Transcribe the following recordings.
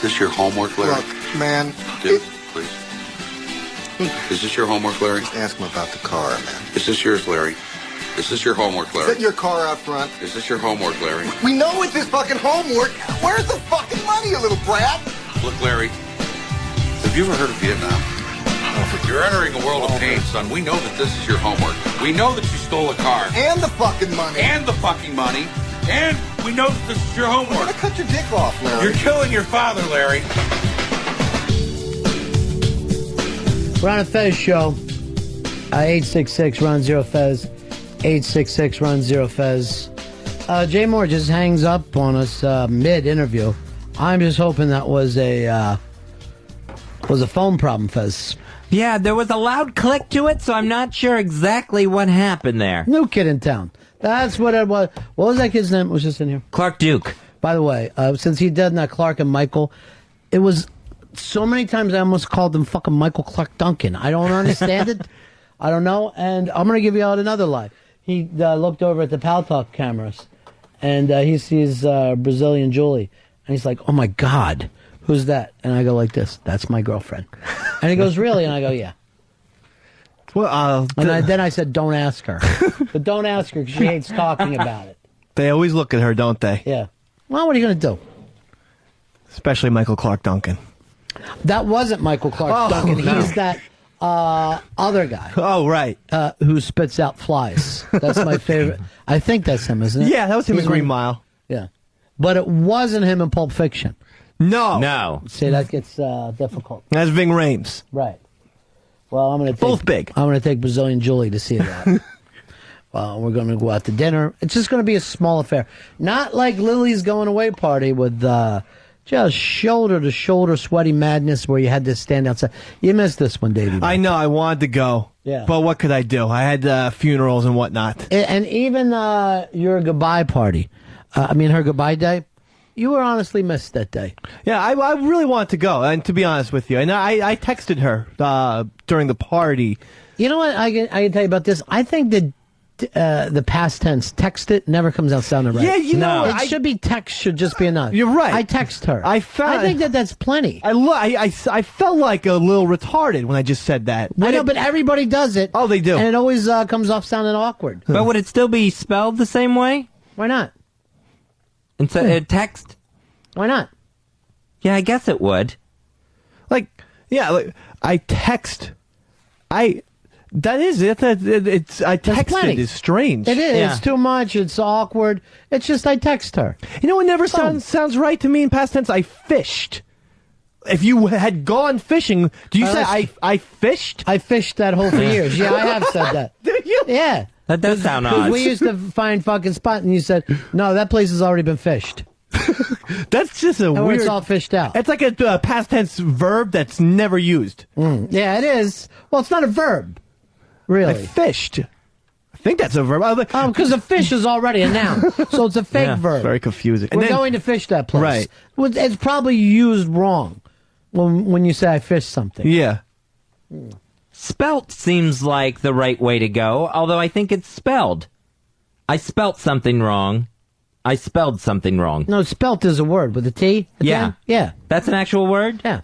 this your homework, Larry? Look, man. Dude, please. Is this your homework, Larry? Just ask him about the car, man. Is this yours, Larry? Is this your homework, Larry? Sit your car out front. Is this your homework, Larry? We know it's his fucking homework. Where's the fucking money, you little brat? Look, Larry, have you ever heard of Vietnam? You're entering a world of pain, son. We know that this is your homework. We know that you stole a car. And the fucking money. And the fucking money. And we know that this is your homework. I'm gonna cut your dick off, Larry. You're killing your father, Larry. We're on a Fez show. 866-RUN-0-FEZ. 866-RUN-0-FEZ. Jay Moore just hangs up on us mid-interview. I'm just hoping that was a phone problem, Fez. Yeah, there was a loud click to it, so I'm not sure exactly what happened there. New kid in town. That's what it was. What was that kid's name? Was just in here? Clark Duke. By the way, since he did that Clark and Michael, it was so many times I almost called him fucking Michael Clark Duncan. I don't understand it. I don't know. And I'm going to give you out another lie. He looked over at the Pal Talk cameras, and he sees Brazilian Julie, and he's like, oh my God, who's that? And I go like this, that's my girlfriend. And he goes, really? And I go, yeah. Well, then I said, don't ask her. But don't ask her because she hates talking about it. They always look at her, don't they? Yeah. Well, what are you going to do? Especially Michael Clark Duncan. That wasn't Michael Clark Duncan. No. He's that other guy. Oh, right. Who spits out flies. That's my favorite. I think that's him, isn't it? Yeah, that was him in Green Mile. Yeah. But it wasn't him in Pulp Fiction. No. See, that gets difficult. That's Ving Rhames. Right. Well, I'm going to both big. I'm going to take Brazilian Julie to see that. Well, we're going to go out to dinner. It's just going to be a small affair. Not like Lily's going away party with just shoulder-to-shoulder sweaty madness where you had to stand outside. You missed this one, Davey. I know. I wanted to go. Yeah. But what could I do? I had funerals and whatnot. And even your goodbye party, her goodbye day, you were honestly missed that day. Yeah, I really wanted to go, and to be honest with you. And I texted her during the party. You know what I can tell you about this? I think that the past tense, text it, never comes out sounding right. Yeah, you know. It should be text, should just be enough. You're right. I text her. I think that's plenty. I felt like a little retarded when I just said that. I know, but everybody does it. Oh, they do. And it always comes off sounding awkward. But would it still be spelled the same way? Why not? Instead text? Why not? Yeah, I guess it would. I text. I texted is strange. It is. Yeah. It's too much. It's awkward. It's just I text her. You know, it never sounds right to me in past tense. I fished. If you had gone fishing, do you say I fished? I fished that hole for years. Yeah, I have said that. Do you? Yeah. That does sound odd. We used to find fucking spot, and you said, no, that place has already been fished. That's just a and weird... it's all fished out. It's like a past tense verb that's never used. Yeah, it is. Well, it's not a verb. Really? I fished. I think that's a verb. Because a fish is already a noun. So it's a fake verb. Very confusing. We're going to fish that place. Right. Well, it's probably used wrong when you say I fished something. Yeah. Spelt seems like the right way to go, although I think it's spelled. I spelt something wrong. I spelled something wrong. No, spelt is a word with a T. Yeah. Yeah. That's an actual word? Yeah.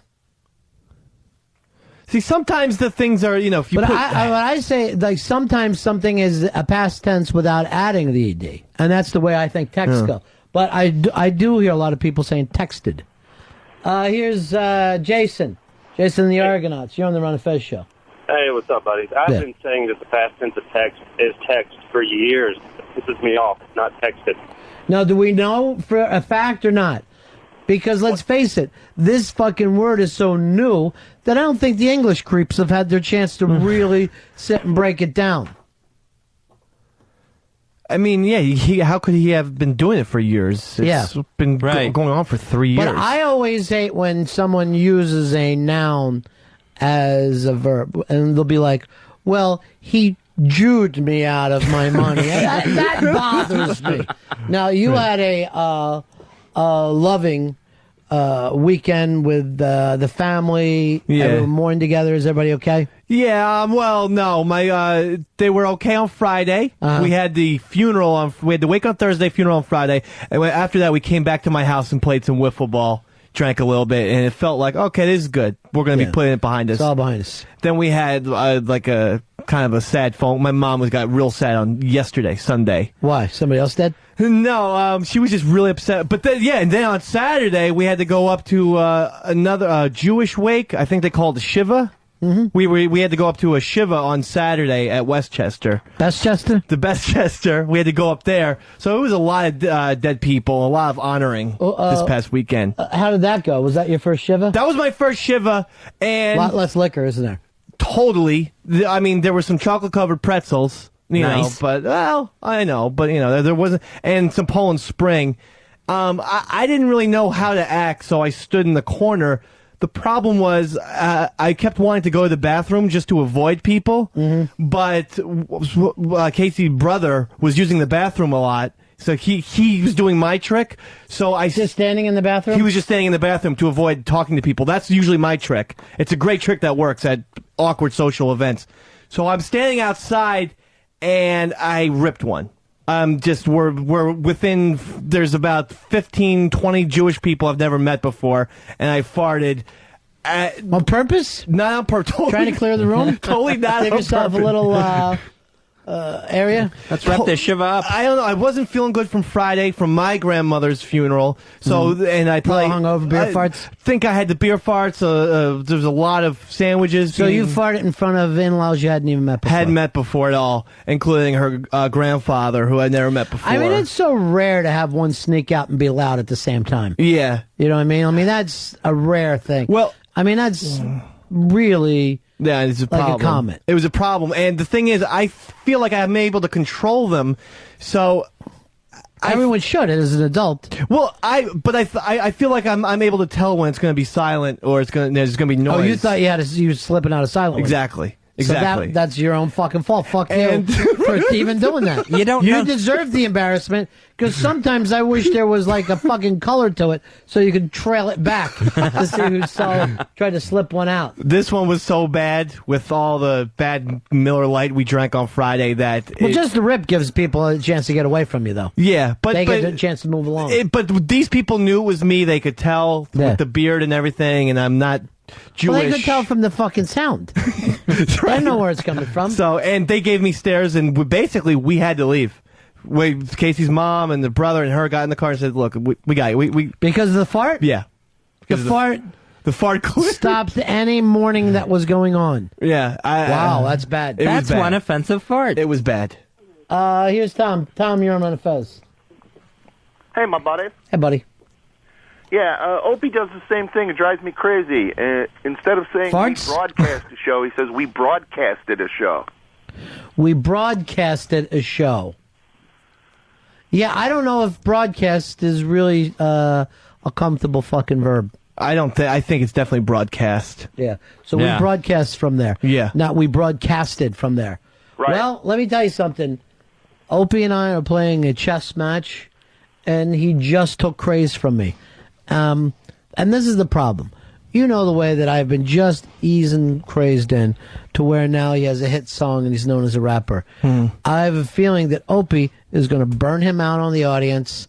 See, sometimes the things are, if you but put... I say, like, sometimes something is a past tense without adding the ED. And that's the way I think texts go. But I do hear a lot of people saying texted. Here's Jason. Jason and the Argonauts. You're on the Ron and Fez show. Hey, what's up, buddies? I've been saying that the past tense of text is text for years. It pisses me off. It's not texted. Now, do we know for a fact or not? Because let's face it, this fucking word is so new that I don't think the English creeps have had their chance to really sit and break it down. I mean, yeah, how could he have been doing it for years? It's been going on for 3 years. But I always hate when someone uses a noun as a verb, and they'll be like, well, he Jewed me out of my money. that bothers me. Now, you had a loving weekend with the family. Yeah. Everyone mourning together. Is everybody okay? Yeah, well, no. They were okay on Friday. We had the funeral we had the wake on Thursday, funeral on Friday. And after that, we came back to my house and played some wiffle ball. drank a little bit, and it felt like, okay, this is good. We're going to be putting it behind us. It's all behind us. Then we had like a kind of a sad phone. My mom got real sad on yesterday, Sunday. Why? Somebody else dead? No, she was just really upset. But then, and then on Saturday we had to go up to another Jewish wake. I think they called it Shiva. Mm-hmm. We had to go up to a Shiva on Saturday at Westchester. Bestchester? The Bestchester. We had to go up there. So it was a lot of dead people, a lot of honoring this past weekend. How did that go? Was that your first Shiva? That was my first Shiva, and a lot less liquor, isn't there? Totally. I mean, there were some chocolate-covered pretzels, you know, but, I know, but, there wasn't, and some Poland Spring. I didn't really know how to act, so I stood in the corner. The problem was I kept wanting to go to the bathroom just to avoid people, but Casey's brother was using the bathroom a lot, so he was doing my trick. So I just standing in the bathroom. He was just standing in the bathroom to avoid talking to people. That's usually my trick. It's a great trick that works at awkward social events. So I'm standing outside, and I ripped one. We're within, there's about 15, 20 Jewish people I've never met before, and I farted. On purpose? Not on purpose. Totally, trying to clear the room? Totally not Give on yourself purpose. a little area? Let's wrap this Shiva up. I don't know. I wasn't feeling good from Friday from my grandmother's funeral. So, and I probably hung over beer farts? I think I had the beer farts. There was a lot of sandwiches. So you farted in front of in-laws you hadn't even met before? Hadn't met before at all, including her grandfather, who I'd never met before. I mean, it's so rare to have one sneak out and be loud at the same time. Yeah. You know what I mean? I mean, that's a rare thing. Well, I mean, that's really... Yeah, it's a problem. Like a comment. It was a problem, and the thing is, I feel like I'm able to control them. So everyone should as an adult. Well, I feel like I'm able to tell when it's going to be silent or there's going to be noise. Oh, you thought you were slipping out of silence. Exactly. Exactly. So that's your own fucking fault. Fuck you for even doing that. You deserve the embarrassment, because sometimes I wish there was like a fucking color to it so you could trail it back to see who tried to slip one out. This one was so bad with all the bad Miller Lite we drank on Friday that... just the rip gives people a chance to get away from you, though. Yeah, but... They get a chance to move along. But these people knew it was me. They could tell with the beard and everything, and I'm not... Jewish. Well, they could tell from the fucking sound. Right. I know where it's coming from. So, and they gave me stares, and we had to leave. Casey's mom and the brother and her got in the car and said, "Look, we got you." Because of the fart? Yeah. The fart stopped any mourning that was going on. Yeah. Wow, that's bad. That's bad. One offensive fart. It was bad. Here's Tom. Tom, you're on a Fez. Hey, my buddy. Hey, buddy. Yeah, Opie does the same thing. It drives me crazy. Instead of saying farts? We broadcast a show, he says we broadcasted a show. We broadcasted a show. Yeah, I don't know if broadcast is really a comfortable fucking verb. I think it's definitely broadcast. Yeah. So we broadcast from there. Yeah. Not we broadcasted from there. Right. Well, let me tell you something. Opie and I are playing a chess match, and he just took craze from me. And this is the problem. You know the way that I've been just easing crazed in to where now he has a hit song and he's known as a rapper. I have a feeling that Opie is going to burn him out on the audience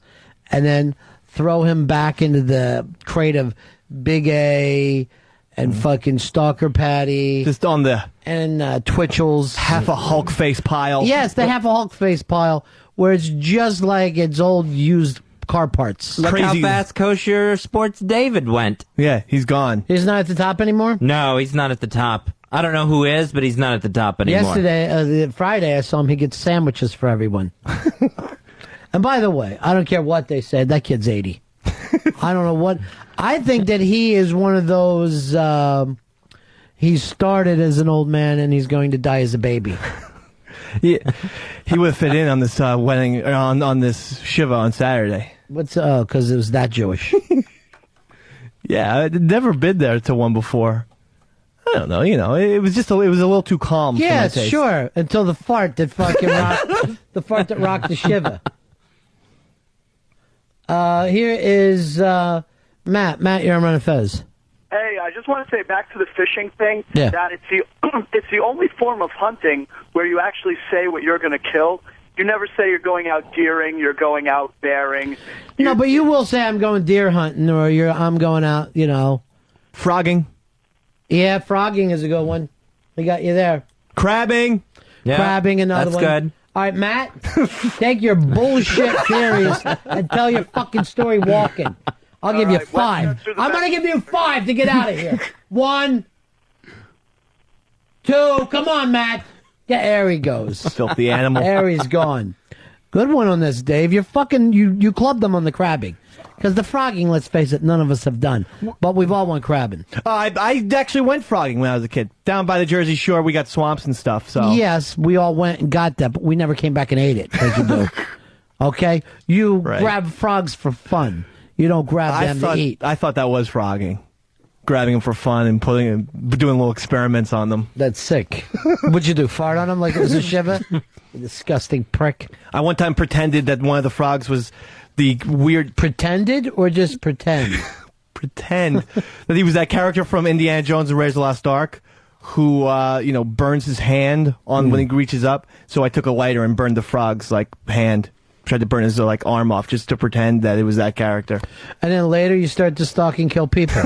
and then throw him back into the crate of Big A and fucking Stalker Patty. Just on the... And Twitchell's. Half a Hulk face pile. Yes, the half a Hulk face pile where it's just like it's old used car parts. Look how fast Kosher Sports David went. Yeah, he's gone. He's not at the top anymore? No, he's not at the top. I don't know who is, but he's not at the top anymore. Yesterday, Friday, I saw him. He gets sandwiches for everyone. And by the way, I don't care what they said. That kid's 80. I don't know what. I think that he is one of those. He started as an old man and he's going to die as a baby. He would have fit in on this wedding, on this Shiva on Saturday. What's because it was that Jewish. Yeah, I'd never been there to one before. I don't know, it was just it was a little too calm. Yeah, for my taste. sure. Until the fart that fucking rocked the fart that rocked the Shiva. Here is Matt. Matt, you're on Run of Fez. Hey, I just want to say back to the fishing thing, Yeah. that it's the only form of hunting where you actually say what you're going to kill. You never say you're going out deering. You're going out bearing. No, but you will say I'm going deer hunting, or I'm going out. Frogging. Yeah, frogging is a good one. We got you there. Crabbing. Yeah, Crabbing, another that's one. good. All right, Matt, take your bullshit theories and tell your fucking story walking. I'll give you 5. I'm going to give you 5 to get out of here. 1, 2, come on, Matt. Yeah, there he goes. Filthy animal. There he's gone. Good one on this, Dave. You're fucking, you clubbed them on the crabbing. Because the frogging, let's face it, none of us have done. But we've all went crabbing. I actually went frogging when I was a kid. Down by the Jersey Shore, we got swamps and stuff. So yes, we all went and got that, but we never came back and ate it, as you do. Okay? You grab frogs for fun. You don't grab them to eat. I thought that was frogging. Grabbing them for fun and doing little experiments on them. That's sick. What'd you do, fart on them like it was a shiver? You disgusting prick. I one time pretended that one of the frogs was the weird... Pretended or just pretend? Pretend that he was that character from Indiana Jones and Raiders of the Lost Ark who, burns his hand on when he reaches up. So I took a lighter and burned the frog's, hand. Tried to burn his, arm off just to pretend that it was that character. And then later you start to stalk and kill people.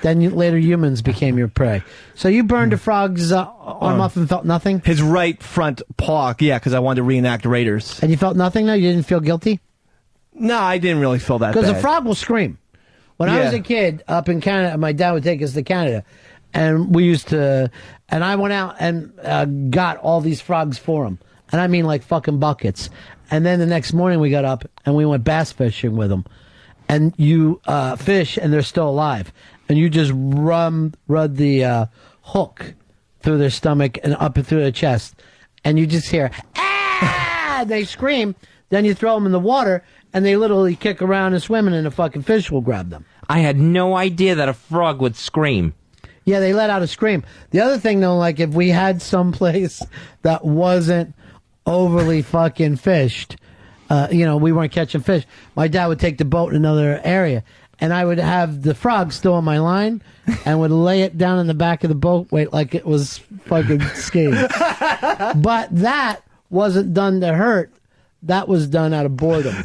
Then later humans became your prey. So you burned a frog's arm off and felt nothing? His right front paw, yeah, because I wanted to reenact Raiders. And you felt nothing now? You didn't feel guilty? No, I didn't really feel that bad. Because a frog will scream. When I was a kid up in Canada, my dad would take us to Canada, and and I went out and got all these frogs for him. And I mean like fucking buckets. And then the next morning we got up and we went bass fishing with them. And you fish and they're still alive. And you just run the hook through their stomach and up through their chest. And you just hear, ah! They scream. Then you throw them in the water and they literally kick around and swim and the fucking fish will grab them. I had no idea that a frog would scream. Yeah, they let out a scream. The other thing, though, like if we had someplace that wasn't overly fucking fished, we weren't catching fish, my dad would take the boat in another area, and I would have the frog still on my line and would lay it down in the back of the boat, like it was fucking skiing. But that wasn't done to hurt. That was done out of boredom.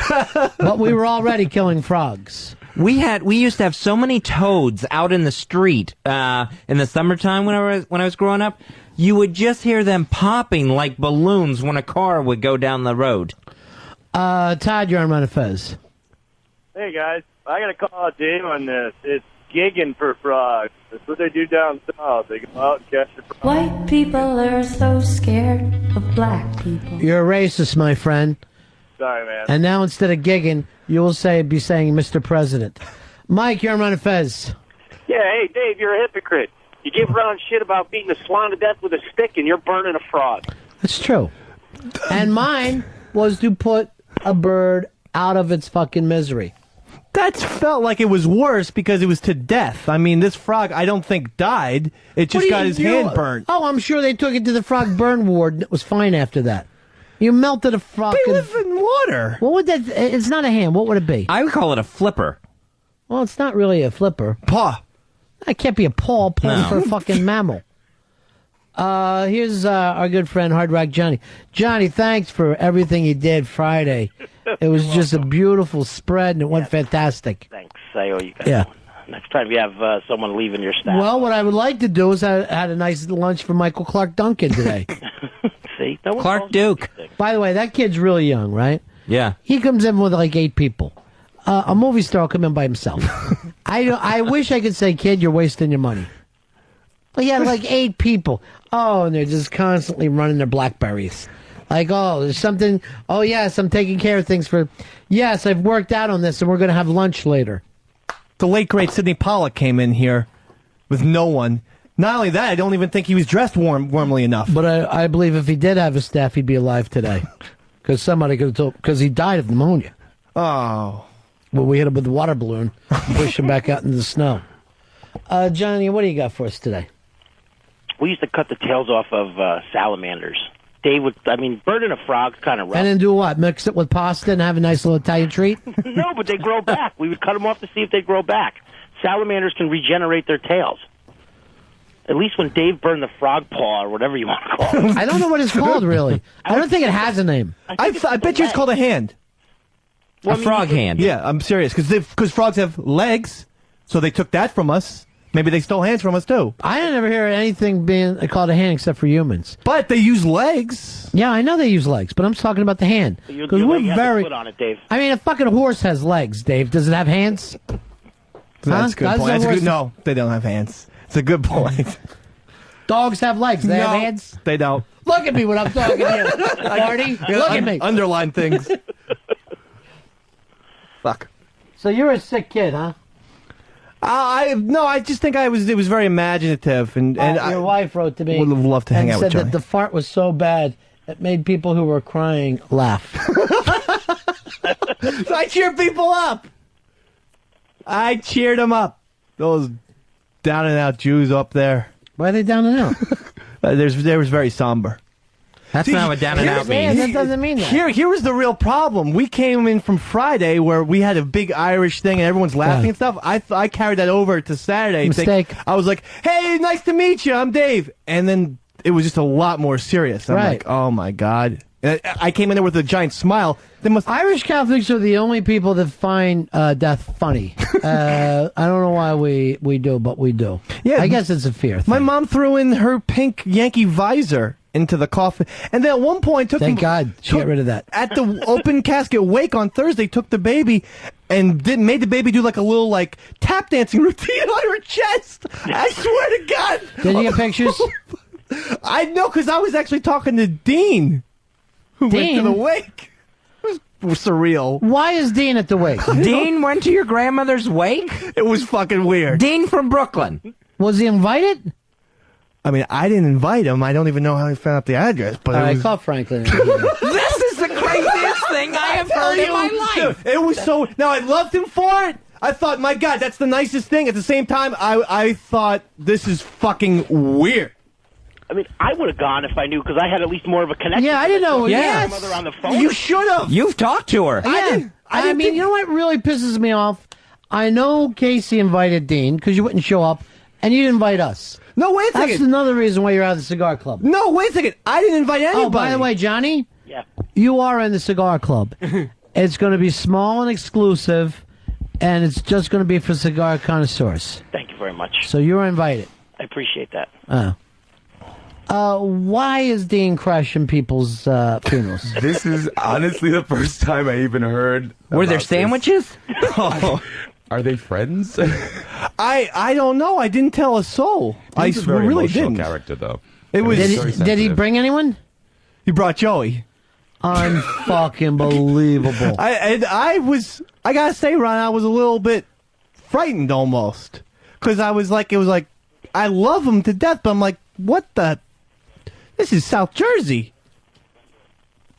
But we were already killing frogs. We used to have so many toads out in the street in the summertime when I was growing up. You would just hear them popping like balloons when a car would go down the road. Todd, you're on Run of Fez. Hey guys, I got to call out Dave on this. It's gigging for frogs. That's what they do down south. They go out and catch the frogs. White people are so scared of black people. You're a racist, my friend. Sorry, man. And now instead of gigging, you will be saying Mr. President. Mike, you're on Run of Fez. Yeah, hey, Dave, you're a hypocrite. You give around shit about beating a swan to death with a stick, and you're burning a frog. That's true. And mine was to put a bird out of its fucking misery. That felt like it was worse because it was to death. I mean, this frog, I don't think died. It just got his hand burnt. Oh, I'm sure they took it to the frog burn ward and it was fine after that. You melted a frog. They live in water. What would that? It's not a hand. What would it be? I would call it a flipper. Well, it's not really a flipper. Paw. That can't be a paw pulling for a fucking mammal. Here's our good friend Hard Rock Johnny. Johnny, thanks for everything you did Friday. It was just a beautiful spread and it went fantastic. Thanks. I owe you guys Yeah. one. Next time you have someone leaving your staff. Well, what I would like to do is I had a nice lunch for Michael Clark Duncan today. See, no one Clark calls you Duke. sick. By the way, that kid's really young, right? Yeah. He comes in with like 8 people. A movie star will come in by himself. I wish I could say, kid, you're wasting your money. But he had like 8 people. Oh, and they're just constantly running their Blackberries. Like, oh, there's something. Oh, yes, I'm taking care of things for. Yes, I've worked out on this, and we're going to have lunch later. The late, great Sidney Pollack came in here with no one. Not only that, I don't even think he was dressed warmly enough. But I believe if he did have a staff, he'd be alive today. Because somebody could have told. Because he died of pneumonia. Oh. Well, we hit him with the water balloon, pushed him back out into the snow. Johnny, what do you got for us today? We used to cut the tails off of salamanders. Burning a frog's kind of rough. And then do what? Mix it with pasta and have a nice little Italian treat? No, but they grow back. We would cut them off to see if they grow back. Salamanders can regenerate their tails. At least when Dave burned the frog paw or whatever you want to call it. I don't know what it's called, really. I don't think it has a name. I bet you it's called a hand. A frog hand. Yeah, I'm serious. Because frogs have legs, so they took that from us. Maybe they stole hands from us, too. I never hear anything being called a hand except for humans. But they use legs. Yeah, I know they use legs, but I'm talking about the hand. Because we're very... Put on it, Dave. I mean, a fucking horse has legs, Dave. Does it have hands? That's a good point. That's a good, no, they don't have hands. It's a good point. Dogs have legs. They have hands? They don't. Look at me when I'm talking to you, Marty. Look at me. Underline things. Fuck. So you're a sick kid, huh? I just think it was very imaginative, and your wife wrote to me. Would have loved to hang out with said Johnny. that the fart was so bad it made people who were crying laugh. So I cheer people up. I cheered them up. Those down and out Jews up there. Why are they down and out? They was very somber. That's not what down and out means. That doesn't mean that. Here was the real problem. We came in from Friday where we had a big Irish thing and everyone's laughing and stuff. I carried that over to Saturday. Mistake. I was like, hey, nice to meet you. I'm Dave. And then it was just a lot more serious. I'm like, oh, my God. And I came in there with a giant smile. Irish Catholics are the only people that find death funny. I don't know why we do, but we do. Yeah, I guess it's a fear thing. My mom threw in her pink Yankee visor into the coffin, and then at one point Thank God she got rid of that. At the open casket wake on Thursday, took the baby and made the baby do like a little tap dancing routine on her chest. I swear to God. Did you get pictures? I know, because I was actually talking to Dean, who went to the wake. It was surreal. Why is Dean at the wake? Dean went to your grandmother's wake? It was fucking weird. Dean from Brooklyn. Was he invited? I mean, I didn't invite him. I don't even know how he found out the address. But I call Franklin. This is the craziest thing I have heard in my life. Dude, it was so... Now, I loved him for it. I thought, my God, that's the nicest thing. At the same time, I thought, this is fucking weird. I mean, I would have gone if I knew, because I had at least more of a connection. Yeah, I didn't know. Yeah, my mother on the phone. You should have. You've talked to her. Yeah. I mean, you know what really pisses me off? I know Casey invited Dean, because you wouldn't show up, and you didn't invite us. No, wait a second. That's another reason why you're out of the cigar club. No, wait a second. I didn't invite anybody. Oh, by the way, Johnny? Yeah. You are in the cigar club. It's going to be small and exclusive, and it's just going to be for cigar connoisseurs. Thank you very much. So you're invited. I appreciate that. Why is Dean crashing people's funerals? This is honestly the first time I even heard. Were there sandwiches? Are they friends? I don't know. I didn't tell a soul. He's a very really emotional didn't. character, though. It was. Did he bring anyone? He brought Joey. Unfucking believable. I gotta say, Ron, I was a little bit frightened almost. Because I was like, I love him to death, but I'm like, what the? This is South Jersey.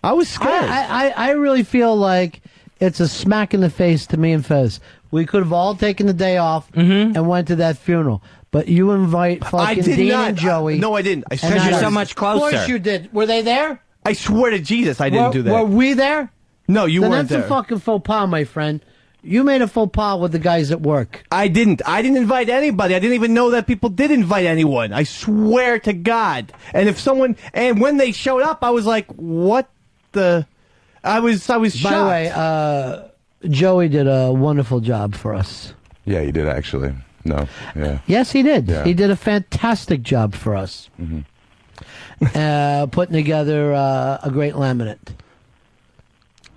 I was scared. I really feel like it's a smack in the face to me and Fez. We could have all taken the day off and went to that funeral. But you invite fucking Dean and Joey. No, I didn't. I Because you're so much closer. Of course you did. Were they there? I swear to Jesus, I didn't do that. Were we there? No, you weren't there. That's a fucking faux pas, my friend. You made a faux pas with the guys at work. I didn't. I didn't invite anybody. I didn't even know that people did invite anyone. I swear to God. And when they showed up, I was like, what the? I was shocked. By the way, Joey did a wonderful job for us. Yeah, he did actually. No, yeah. Yes, he did. Yeah. He did a fantastic job for us. Putting together a great laminate.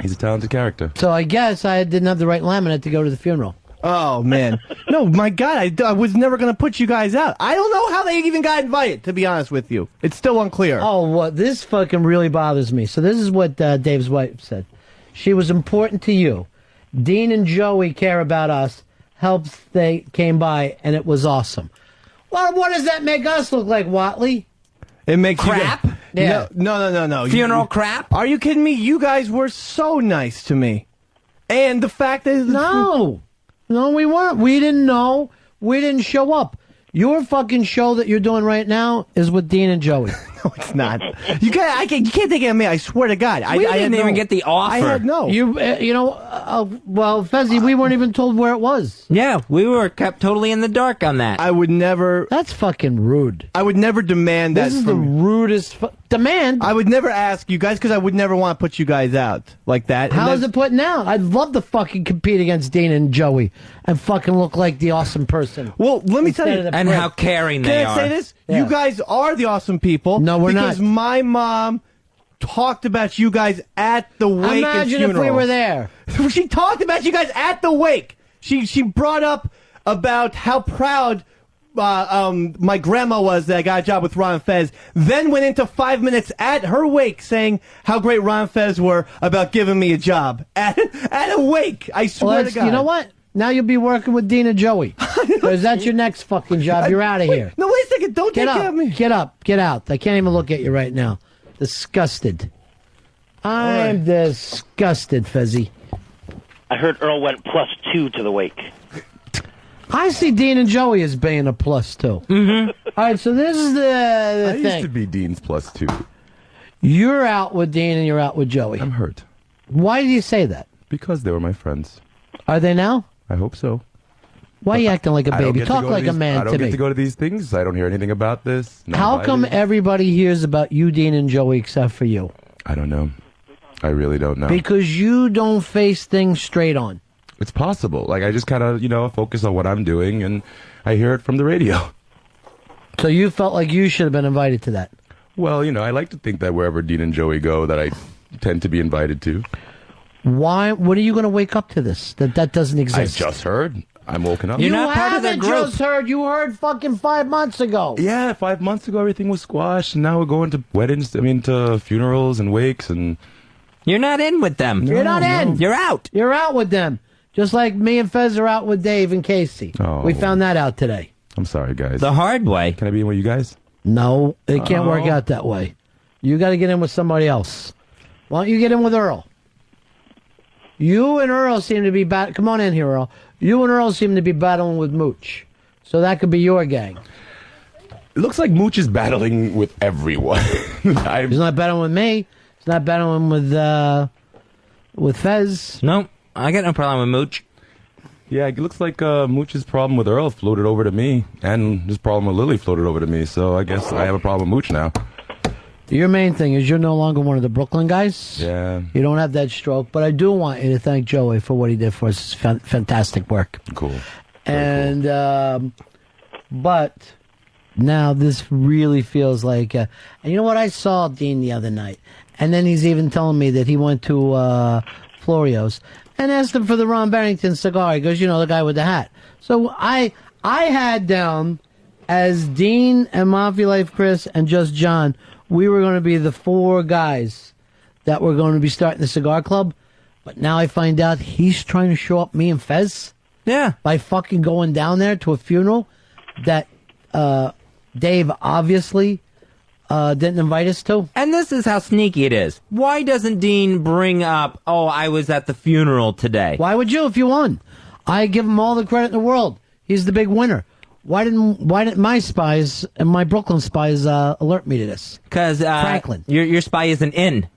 He's a talented character. So I guess I didn't have the right laminate to go to the funeral. Oh, man. No, my God, I was never going to put you guys out. I don't know how they even got invited, to be honest with you. It's still unclear. Oh, well, this fucking really bothers me. So this is what Dave's wife said. She was important to you. Dean and Joey care about us. Helps they came by, and it was awesome. Well, what does that make us look like, Watley? It makes crap. You yeah. No. Funeral crap. Are you kidding me? You guys were so nice to me, and the fact is, no, we weren't. We didn't know. We didn't show up. Your fucking show that you're doing right now is with Dean and Joey. it's not. You can't take it on me. I swear to God. We didn't even get the offer. I had no. Well, Fezzi, we weren't even told where it was. Yeah, we were kept totally in the dark on that. I would never. That's fucking rude. I would never demand that. This is the rudest demand. I would never ask you guys because I would never want to put you guys out like that. How is it putting out? I'd love to fucking compete against Dana and Joey and fucking look like the awesome person. Well, let me tell you. And how caring they are. Can I say this? Yeah. You guys are the awesome people. No, we're because not. Because my mom talked about you guys at the wake and funeral. Imagine if we were there. She talked about you guys at the wake. She brought up about how proud my grandma was that I got a job with Ron Fez. Then went into 5 minutes at her wake saying how great Ron Fez were about giving me a job at a wake. I swear to God. You know what? Now you'll be working with Dean and Joey. Because that's your next fucking job. You're out of here. No, wait a second. Don't Get take up. care of me. Get up. Get out. I can't even look at you right now. Disgusted. I'm disgusted, Fezzi. I heard Earl went +2 to the wake. I see Dean and Joey as being a +2. Mm-hmm. All right, so this is the I thing. used to be Dean's +2. You're out with Dean and you're out with Joey. I'm hurt. Why do you say that? Because they were my friends. Are they now? I hope so. Why are you acting like a I don't baby? get to Talk go to like a these- man I don't to get me. to go to these things. I don't hear anything about this. Not How come invited. everybody hears about you, Dean and Joey, except for you? I don't know. I really don't know. Because you don't face things straight on. It's possible. Like, I just kind of, focus on what I'm doing, and I hear it from the radio. So you felt like you should have been invited to that. Well, I like to think that wherever Dean and Joey go, that I tend to be invited to. Why? When are you going to wake up to this? That doesn't I exist. just heard. I'm woken up. You haven't just heard. You heard fucking 5 months ago. Yeah, 5 months ago everything was squashed, and now we're going to weddings. To funerals and wakes, and you're not in with them. You're not in. You're out. You're out with them. Just like me and Fez are out with Dave and Casey. Oh. We found that out today. I'm sorry, guys. The hard way. Can I be in with you guys? No, it can't work out that way. You got to get in with somebody else. Why don't you get in with Earl? You and Earl seem to be come on in here, Earl. You and Earl seem to be battling with Mooch. So that could be your gang. It looks like Mooch is battling with everyone. He's not battling with me. He's not battling with Fez. Nope. I got no problem with Mooch. Yeah, it looks like Mooch's problem with Earl floated over to me, and his problem with Lily floated over to me, so I guess I have a problem with Mooch now. Your main thing is you're no longer one of the Brooklyn guys. Yeah. You don't have that stroke, but I do want you to thank Joey for what he did for us. It's fantastic work. Cool. And, but now this really feels like, and you know what? I saw Dean the other night, and then he's even telling me that he went to Florio's and asked him for the Ron Barrington cigar. He goes, the guy with the hat. So I had down as Dean and Mafia Life Chris and Just John, we were going to be the 4 guys that were going to be starting the cigar club. But now I find out he's trying to show up me and Fez. Yeah. By fucking going down there to a funeral that Dave obviously didn't invite us to. And this is how sneaky it is. Why doesn't Dean bring up, I was at the funeral today? Why would you if you won? I give him all the credit in the world. He's the big winner. Why didn't my spies and my Brooklyn spies alert me to this? Because Franklin, your spy isn't in.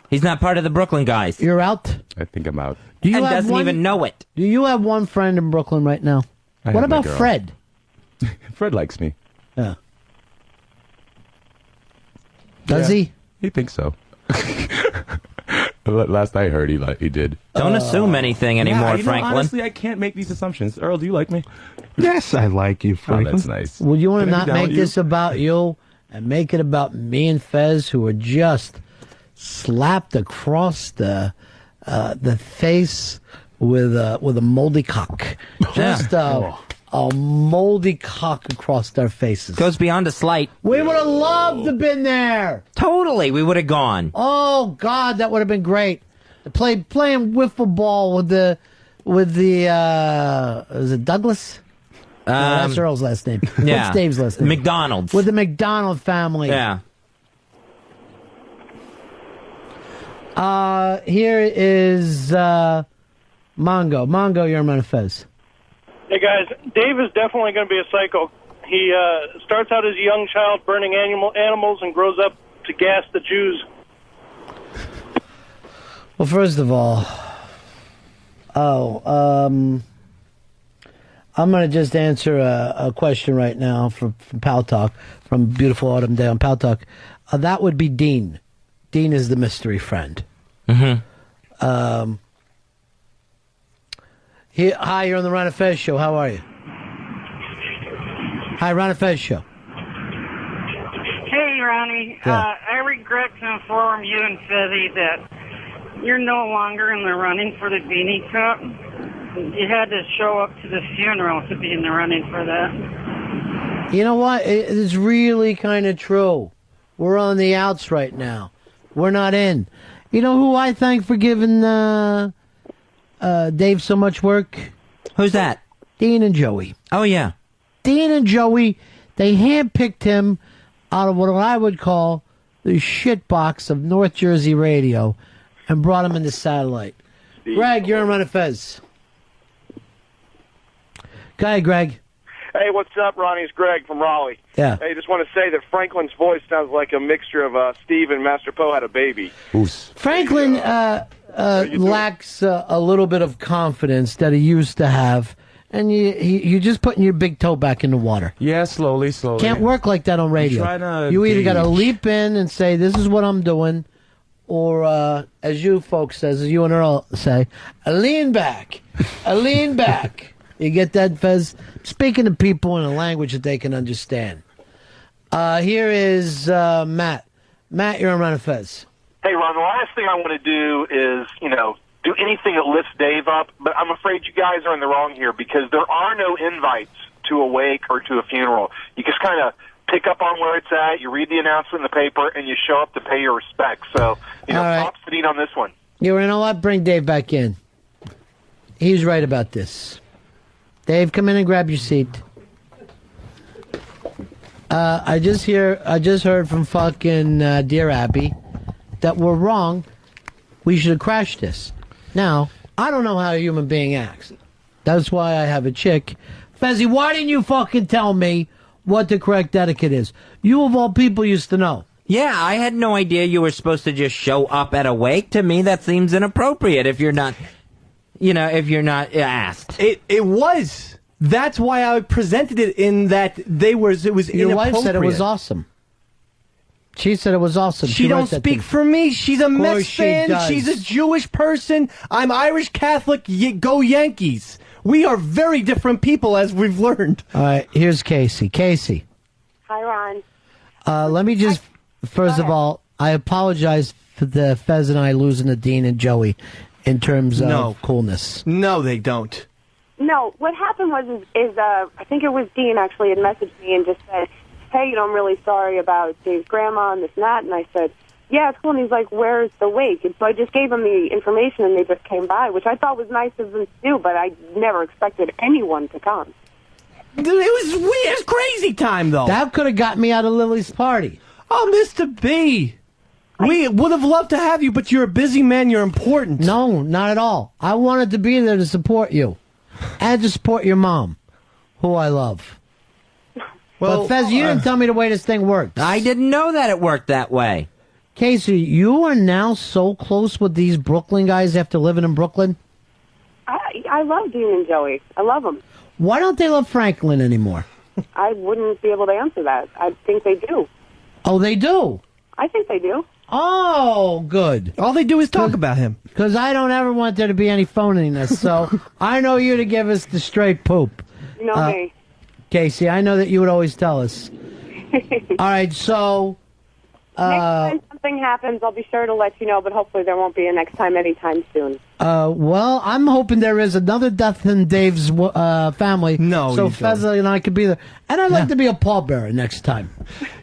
He's not part of the Brooklyn guys. You're out. I think I'm out. Do you and have doesn't even know it. Do you have one friend in Brooklyn right now? I What have my about girl. Fred? Fred likes me. Yeah. Does he? He thinks so. Last I heard, he did. Don't assume anything anymore, Franklin. Honestly, I can't make these assumptions. Earl, do you like me? Yes, I like you, Oh, Franklin. that's nice. Well, you want to Can I not be down make with you? this about you and make it about me and Fez, who are just slapped across the face with a moldy cock. Just a moldy cock across their faces. Goes beyond a slight. We would have loved to have been there. Totally, we would have gone. Oh God, that would have been great. Playing wiffle ball with the is it Douglas? No, that's Earl's last name. Yeah. What's Dave's last name? McDonald's. With the McDonald family. Yeah. Here is Mongo. Mongo, you're on Fez. Hey guys, Dave is definitely going to be a psycho, He starts out as a young child burning animals and grows up to gas the Jews. Well, first of all, I'm going to just answer a question right now from Pal Talk, from Beautiful Autumn Day on Pal Talk. That would be Dean. Dean is the mystery friend. Mm-hmm. Hi, you're on the Ron and Fez show. How are you? Hi, Ron and Fez show. Hey, Ronnie. Yeah. I regret to inform you and Fezzy that you're no longer in the running for the Beanie Cup. You had to show up to the funeral to be in the running for that. You know what? It's really kind of true. We're on the outs right now. We're not in. You know who I thank for giving Dave so much work? Who's that? Dean and Joey. Oh, yeah. Dean and Joey, they handpicked him out of what I would call the shit box of North Jersey radio and brought him into satellite. Greg, you're on Run of Fez. Go ahead, Greg. Hey, what's up, Ronnie? It's Greg from Raleigh. Yeah. Hey, just want to say that Franklin's voice sounds like a mixture of Steve and Master Poe had a baby. Franklin lacks a little bit of confidence that he used to have, and you're just putting your big toe back in the water. Yeah, slowly. Can't work like that on radio. I'm trying to You either got to gauge. leap in and say, this is what I'm doing, or as you folks says, as you and Earl say, a lean back. A lean back. You get that, Fez? Speaking to people in a language that they can understand. Here is Matt. Matt, you're on Run of Fez. Hey, Ron, the last thing I want to do is, do anything that lifts Dave up, but I'm afraid you guys are in the wrong here because there are no invites to a wake or to a funeral. You just kind of pick up on where it's at, you read the announcement in the paper, and you show up to pay your respects. So, props to Dean on this one. You know what? Bring Dave back in. He's right about this. Dave, come in and grab your seat. I just heard from fucking Dear Abby that we're wrong. We should have crashed this. Now, I don't know how a human being acts. That's why I have a chick. Fezzy, why didn't you fucking tell me what the correct etiquette is? You of all people used to know. Yeah, I had no idea you were supposed to just show up at a wake. To me, that seems inappropriate if you're not, if you're not asked. It was. That's why I presented it in that it was Your inappropriate. wife said it was awesome. She said it was awesome. She don't writes that speak to- for me. She's a Of Mets course she fan. does. She's a Jewish person. I'm Irish Catholic. Go Yankees. We are very different people, as we've learned. All right, here's Casey. Casey. Hi, Ron. Let me just, first of all, I apologize for the Fez and I losing to Dean and Joey in terms of coolness. No, they don't. No, what happened was I think it was Dean actually had messaged me and just said, hey, I'm really sorry about Dave's grandma and this and that. And I said, yeah, it's cool. And he's like, where's the wake? And so I just gave him the information and they just came by, which I thought was nice of them to do, but I never expected anyone to come. It was weird. It was crazy time, though. That could have got me out of Lily's party. Oh, Mr. B. We would have loved to have you, but you're a busy man. You're important. No, not at all. I wanted to be there to support you and to support your mom, who I love. Well, but Fez, you didn't tell me the way this thing worked. I didn't know that it worked that way. Casey, you are now so close with these Brooklyn guys after living in Brooklyn. I love Dean and Joey. I love them. Why don't they love Franklin anymore? I wouldn't be able to answer that. I think they do. Oh, they do? I think they do. Oh, good. All they do is talk about him. Because I don't ever want there to be any phoniness, so I know you to give us the straight poop. You know me. Casey, I know that you would always tell us. All right, so... next time something happens, I'll be sure to let you know, but hopefully there won't be a next time anytime soon. Well, I'm hoping there is another death in Dave's family. No, so you Fez and I could be there. And I'd like to be a pallbearer next time.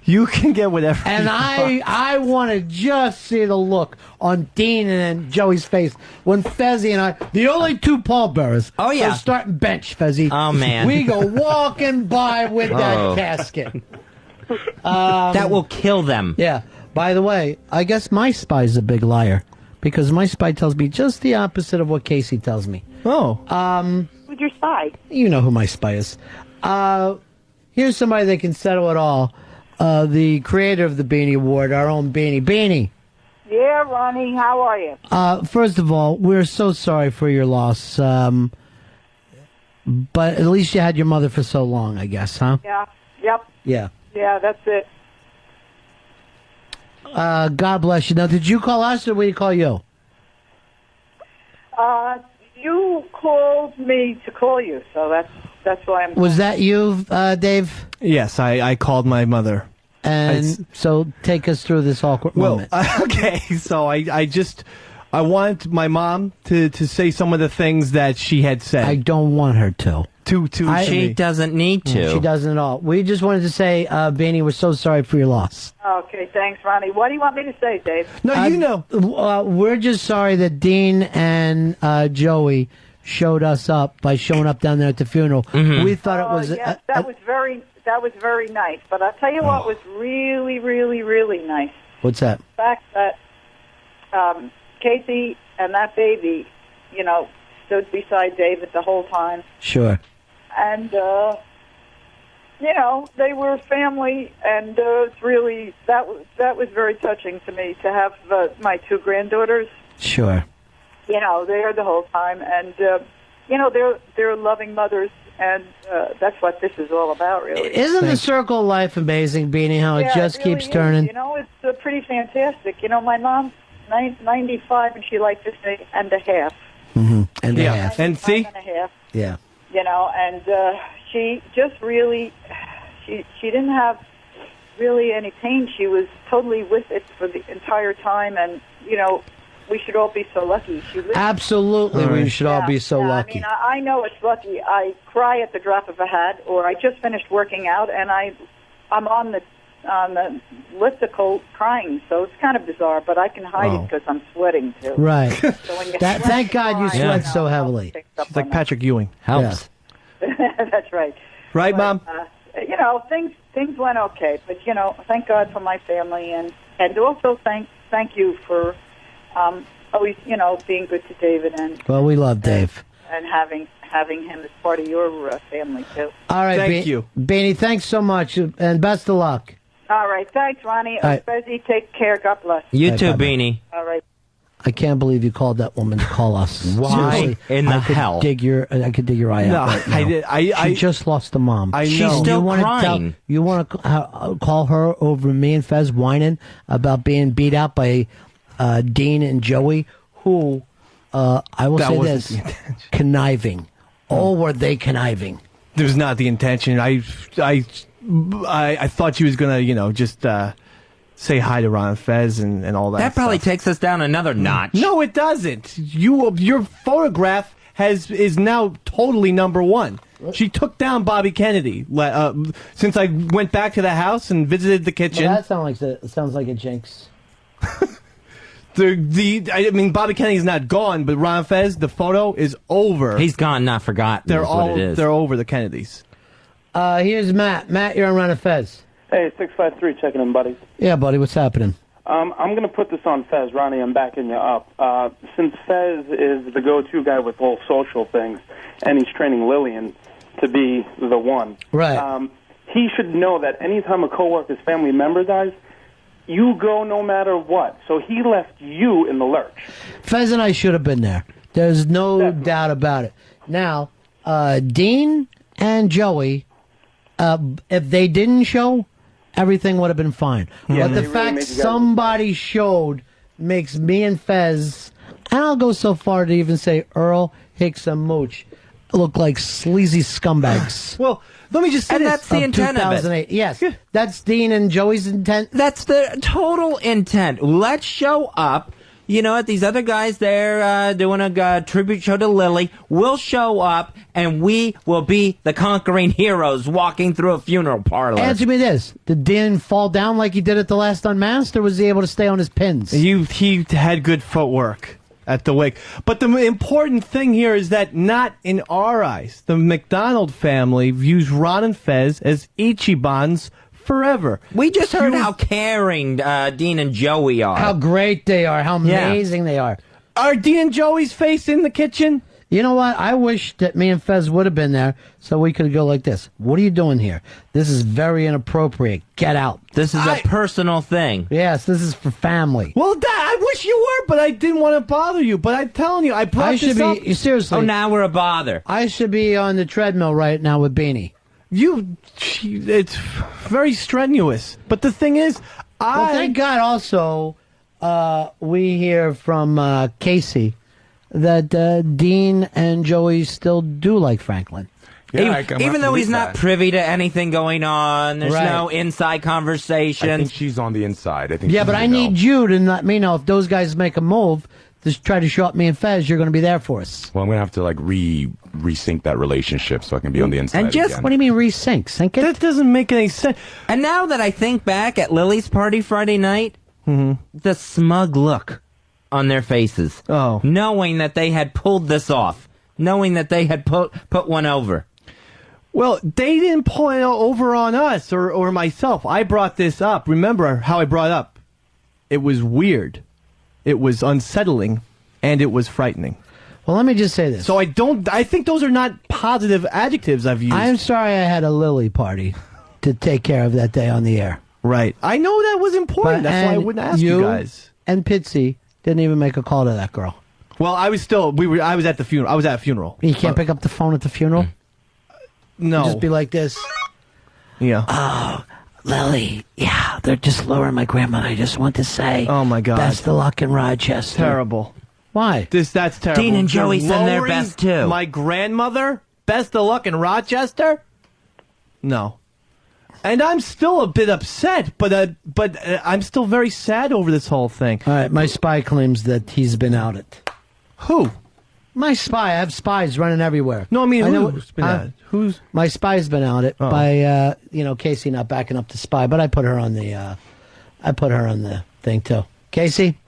You can get whatever. And I want to just see the look on Dean and Joey's face when Fezzy and I, the only two pallbearers. Oh, yeah. So starting bench, Fezzy. Oh, man. We go walking by with that casket. That will kill them. Yeah. By the way, I guess my spy's a big liar because my spy tells me just the opposite of what Casey tells me. Oh. Who's your spy? You know who my spy is. Here's somebody that can settle it all. The creator of the Beanie Award, our own Beanie. Beanie. Yeah, Ronnie, how are you? First of all, we're so sorry for your loss. But at least you had your mother for so long, I guess, huh? Yeah, yep. Yeah. Yeah, that's it. God bless you. Now, did you call us or we call you? You called me to call you, so that's why I'm... Was that you, Dave? Yes, I called my mother. And so take us through this awkward moment. Okay, so I want my mom to say some of the things that she had said. I don't want her to. She doesn't need to. She doesn't at all. We just wanted to say, Beanie, we're so sorry for your loss. Okay, thanks, Ronnie. What do you want me to say, Dave? No, you know. We're just sorry that Dean and Joey showed us up by showing up down there at the funeral. Mm-hmm. We thought it was... yes, that was very nice. But I'll tell you what was really, really, really nice. What's that? The fact that Casey and that baby, stood beside David the whole time. Sure. And, they were family, and it's really, that was very touching to me to have my two granddaughters. Sure. There the whole time, and, they're loving mothers, and that's what this is all about, really. Isn't the circle of life amazing, Beanie, how it just really keeps turning? It's pretty fantastic. My mom's 95, and she likes to say, and a half. Mm-hmm. And a half. And see? And a half. Yeah. And she just really, she didn't have really any pain. She was totally with it for the entire time, and, we should all be so lucky. Absolutely, we should all be so lucky. I know it's lucky. I cry at the drop of a hat, or I just finished working out, and I'm on the elliptical crying, so it's kind of bizarre, but I can hide it because I'm sweating too. Right. So when you Thank God you sweat so heavily. She's like Patrick Ewing. Helps. That's right. Right, Mom? Things went okay, but thank God for my family, and also thank you for always being good to David, and well, we love Dave and having him as part of your family too. All right, thank you, Beanie. Thanks so much, and best of luck. All right, thanks, Ronnie. Fezzy, take care. God bless. You too, Beanie. All right. I can't believe you called that woman to call us. Why Seriously, in the I could hell? I could dig your eye out. Right now. I did. She just lost a mom. I know. She's still crying. You want to call her over me and Fez whining about being beat out by Dean and Joey, who I will say this, conniving. Oh, were they conniving? It was not the intention. I thought she was gonna, just say hi to Ron and Fez and all that. That probably stuff. takes us down another notch. No, it doesn't. Your photograph is now totally number one. She took down Bobby Kennedy since I went back to the house and visited the kitchen. Well, that sounds like a jinx. Bobby Kennedy's not gone, but Ron Fez, the photo is over. He's gone, not forgotten. They're over, the Kennedys. Here's Matt. Matt, you're on Ron and Fez. Hey, 653, checking in, buddy. Yeah, buddy, what's happening? I'm going to put this on Fez. Ronnie, I'm backing you up. Since Fez is the go-to guy with all social things, and he's training Lillian to be the one. Right. He should know that anytime a coworker's family member dies, you go no matter what. So he left you in the lurch. Fez and I should have been there. There's no doubt about it. Now, Dean and Joey, if they didn't show, everything would have been fine. Yeah, but the really fact made you guys somebody showed makes me and Fez, and I'll go so far to even say Earl, Hicks, and Mooch, look like sleazy scumbags. Well, let me just say and that's the intent of it. 2008. Yes, that's Dean and Joey's intent. That's the total intent. Let's show up. At these other guys there doing a tribute show to Lily. We'll show up, and we will be the conquering heroes walking through a funeral parlor. Answer me this. Did Dean fall down like he did at the last Unmasked, or was he able to stay on his pins? He had good footwork at the wake. But the important thing here is that not in our eyes. The McDonald family views Ron and Fez as Ichibans forever. We just heard how caring Dean and Joey are. How great they are. How amazing they are. Are Dean and Joey's face in the kitchen? You know what? I wish that me and Fez would have been there so we could go like this. What are you doing here? This is very inappropriate. Get out. This is a personal thing. Yes, this is for family. Well, I wish you were, but I didn't want to bother you. But I'm telling you, I brought this up. Seriously. Oh, now we're a bother. I should be on the treadmill right now with Beanie. It's very strenuous. But the thing is, Well, thank God also we hear from Casey that Dean and Joey still do like Franklin. Yeah, even though he's not privy to anything going on, there's Right. no inside conversation. I think she's on the inside. I think. Yeah, but I need you to let me know if those guys make a move. Just try to show up me and Fez. You're going to be there for us. Well, I'm gonna have to like resync that relationship so I can be on the inside. And just again. What do you mean resync? Sync it? That doesn't make any sense. And now that I think back at Lily's party Friday night, the smug look on their faces, knowing that they had pulled this off, knowing that they had put one over. Well, they didn't pull it over on us or myself. I brought this up. Remember how I brought it up? It was weird. It was unsettling, and it was frightening. Well, let me just say this. So I think those are not positive adjectives I've used. I'm sorry I had a Lily party to take care of that day on the air. Right. I know that was important. That's why I wouldn't ask you guys. And Pitsy didn't even make a call to that girl. Well, I was at the funeral. I was at a funeral. You can't pick up the phone at the funeral? No. Just be like this. Yeah. Oh, Lily, yeah, they're just lowering my grandmother. I just want to say, oh my God, best of luck in Rochester. Terrible. Why? That's terrible. Dean and Joey send their best too. My grandmother, best of luck in Rochester. No. And I'm still a bit upset, but I'm still very sad over this whole thing. All right, my spy claims that he's been outed. Who? My spy. I have spies running everywhere. No, I mean, who's been outed? Who's? My spy's been outed by, Casey not backing up the spy, but I put her on the thing too. Casey?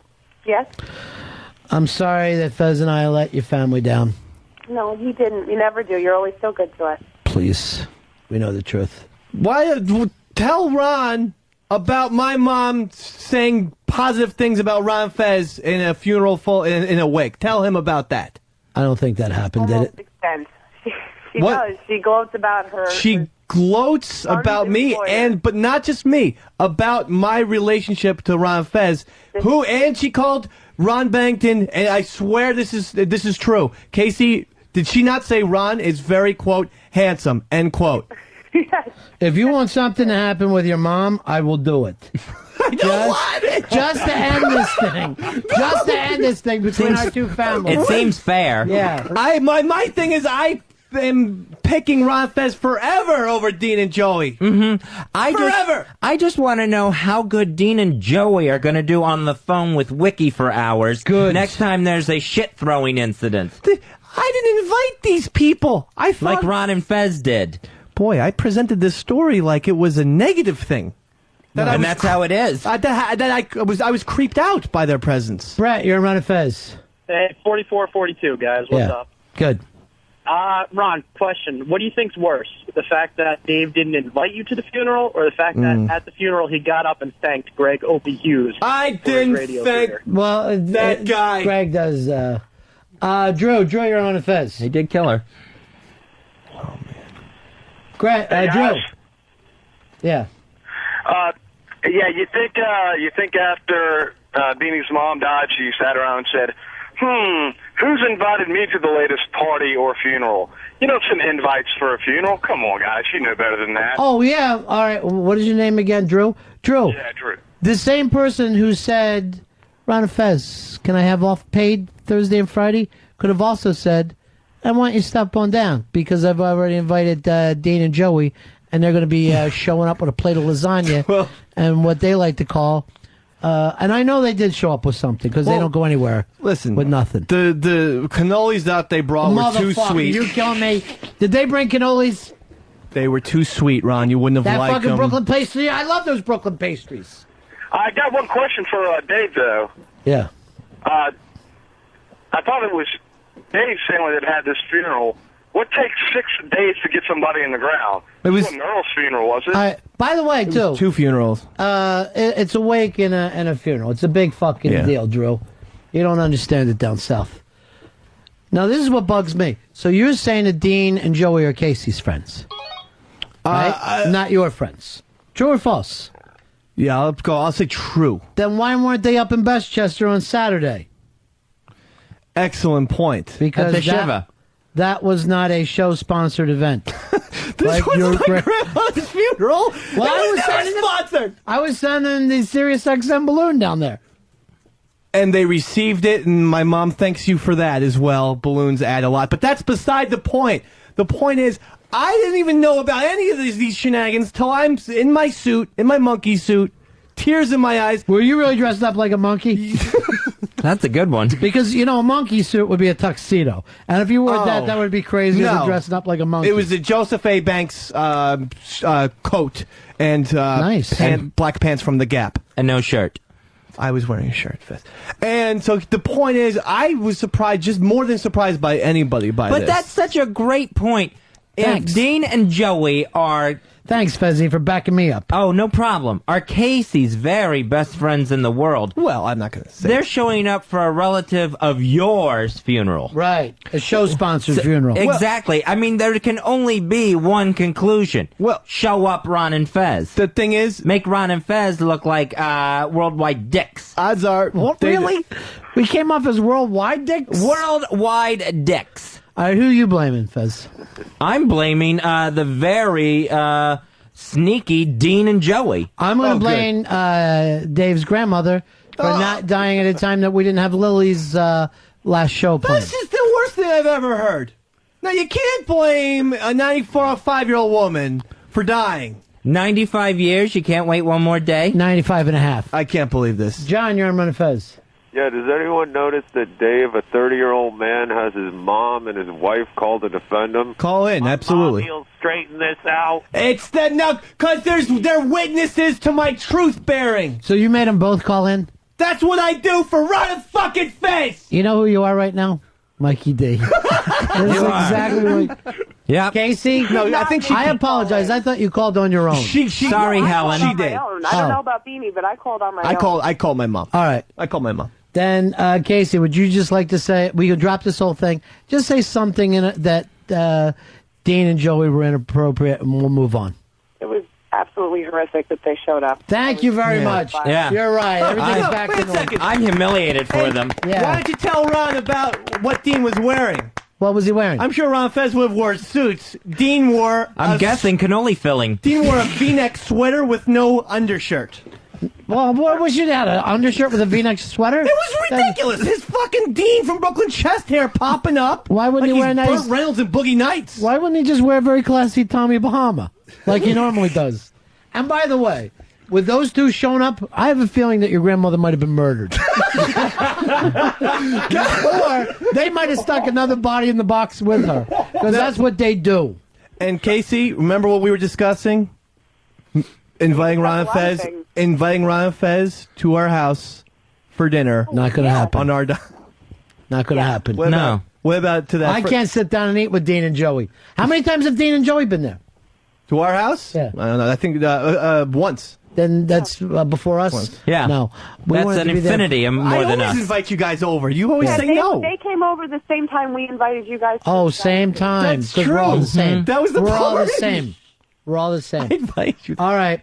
Yes? I'm sorry that Fez and I let your family down. No, you didn't. You never do. You're always so good to us. Please. We know the truth. Why? Tell Ron about my mom saying positive things about Ron Fez in a funeral in a wake. Tell him about that. I don't think that happened, did it? Extent. She does. She gloats about her. She gloats about me, but not just me, about my relationship to Ron Fez, and she called Ron Bennington, and I swear this is true. Casey, did she not say Ron is very, quote, handsome, end quote? Yes. If you want something to happen with your mom, I will do it. I don't want it. Just to end this thing. Just to end this thing between our two families. It seems fair. Yeah. My thing is I am picking Ron Fez forever over Dean and Joey. Forever. I just want to know how good Dean and Joey are going to do on the phone with Wiki for hours. Good. Next time there's a shit-throwing incident. I didn't invite these people. I thought, like Ron and Fez did. Boy, I presented this story like it was a negative thing. And that's how it is. I was creeped out by their presence. Brett, you're Ron and Fez. Hey, 44-42, guys. What's up? Good. Ron, question. What do you think's worse? The fact that Dave didn't invite you to the funeral, or the fact that at the funeral he got up and thanked Greg Opie Hughes? I didn't thank that guy. Greg does. Drew, you're on and Fez. He did kill her. Greg, Drew. Yeah. Yeah, you think after Beanie's mom died, she sat around and said, who's invited me to the latest party or funeral? You don't send invites for a funeral. Come on, guys. You know better than that. Oh, yeah. All right. What is your name again, Drew? Drew. Yeah, Drew. The same person who said, Ron and Fez, can I have off paid Thursday and Friday? Could have also said, I want you to stop on down because I've already invited Dean and Joey, and they're going to be showing up with a plate of lasagna and what they like to call. And I know they did show up with something because they don't go anywhere. Listen, with nothing. The cannolis that they brought were too sweet. You killing me? Did they bring cannolis? They were too sweet, Ron. You wouldn't have that liked fucking them. Brooklyn pastry. I love those Brooklyn pastries. I got one question for Dave, though. Yeah. I thought it was Dave's family that had this funeral. What takes 6 days to get somebody in the ground? It wasn't Earl's funeral, was it? By the way, too. 2 funerals. It's a wake and a funeral. It's a big fucking deal, Drew. You don't understand it down south. Now, this is what bugs me. So you're saying that Dean and Joey are Casey's friends, right? Not your friends. True or false? Yeah, let's go. I'll say true. Then why weren't they up in Westchester on Saturday? Excellent point. Because At the Shiva. that was not a show-sponsored event. This was my grandmother's funeral. Well, I was never sponsored. I was sending the Sirius XM balloon down there. And they received it, and my mom thanks you for that as well. Balloons add a lot. But that's beside the point. The point is, I didn't even know about any of these shenanigans till I'm in my suit, in my monkey suit, tears in my eyes. Were you really dressed up like a monkey? That's a good one. Because, a monkey suit would be a tuxedo. And if you wore that would be crazy than dressing up like a monkey. It was a Joseph A. Banks coat and, nice. and black pants from The Gap. And no shirt. I was wearing a shirt, Fizz. And so the point is, I was surprised, just more than surprised by anybody by this. But that's such a great point. Thanks. If Dean and Joey are... Thanks, Fezzy, for backing me up. Oh, no problem. Are Casey's very best friends in the world. Well, I'm not going to say. They're showing up for a relative of yours funeral. Right. A show-sponsored funeral. Exactly. I mean, there can only be one conclusion. Well, show up Ron and Fez. The thing is... Make Ron and Fez look like worldwide dicks. Odds are... What, really? We came off as worldwide dicks? Worldwide dicks. All right, who are you blaming, Fez? I'm blaming the very sneaky Dean and Joey. I'm going to blame Dave's grandmother for not dying at a time that we didn't have Lily's last show planned. That's just the worst thing I've ever heard. Now, you can't blame a 94-5-year-old woman for dying. 95 years? You can't wait one more day? 95 and a half. I can't believe this. John, you're on Run and Fez. Yeah, does anyone notice that Dave, a 30-year-old man, has his mom and his wife called to defend him? Call in, absolutely. He'll straighten this out. It's because they're witnesses to my truth-bearing. So you made them both call in? That's what I do for Run and fucking Fez. You know who you are right now? Mikey D. This is exactly what... Yeah. Casey? No, I think she... I apologize. I thought you called on your own. Sorry, Helen. She did. I don't know about Beanie, but I called on my own. I called my mom. All right. I called my mom. Then, Casey, would you just like to say, we could drop this whole thing, just say something in it that Dean and Joey were inappropriate, and we'll move on. It was absolutely horrific that they showed up. Thank you very much. Yeah. You're right. Everything's back to normal. I'm humiliated for them. Yeah. Why don't you tell Ron about what Dean was wearing? What was he wearing? I'm sure Ron Fez would have wore suits. Dean wore... I'm guessing cannoli filling. Dean wore a V-neck sweater with no undershirt. Well, what was you had? An undershirt with a V-neck sweater? It was ridiculous. His fucking Dean from Brooklyn chest hair popping up. Why wouldn't he wear a nice... Burt Reynolds and Boogie Nights. Why wouldn't he just wear a very classy Tommy Bahama like he normally does? And by the way, with those two showing up, I have a feeling that your grandmother might have been murdered. Or they might have stuck another body in the box with her. Because that's what they do. And Casey, remember what we were discussing? Inviting Ron and Fez to our house for dinner. Not going to happen. On our Not going to happen. What about to that? I can't sit down and eat with Dean and Joey. How many times have Dean and Joey been there? To our house? Yeah. I don't know. I think once. Then that's before us? Once. Yeah. No. That's an infinity more than us. I always invite you guys over. You always say no. They came over the same time we invited you guys. Oh, same time. That's Because we're all true. the same. That was the We're all the party. same. We're all the same. I invite you. All right.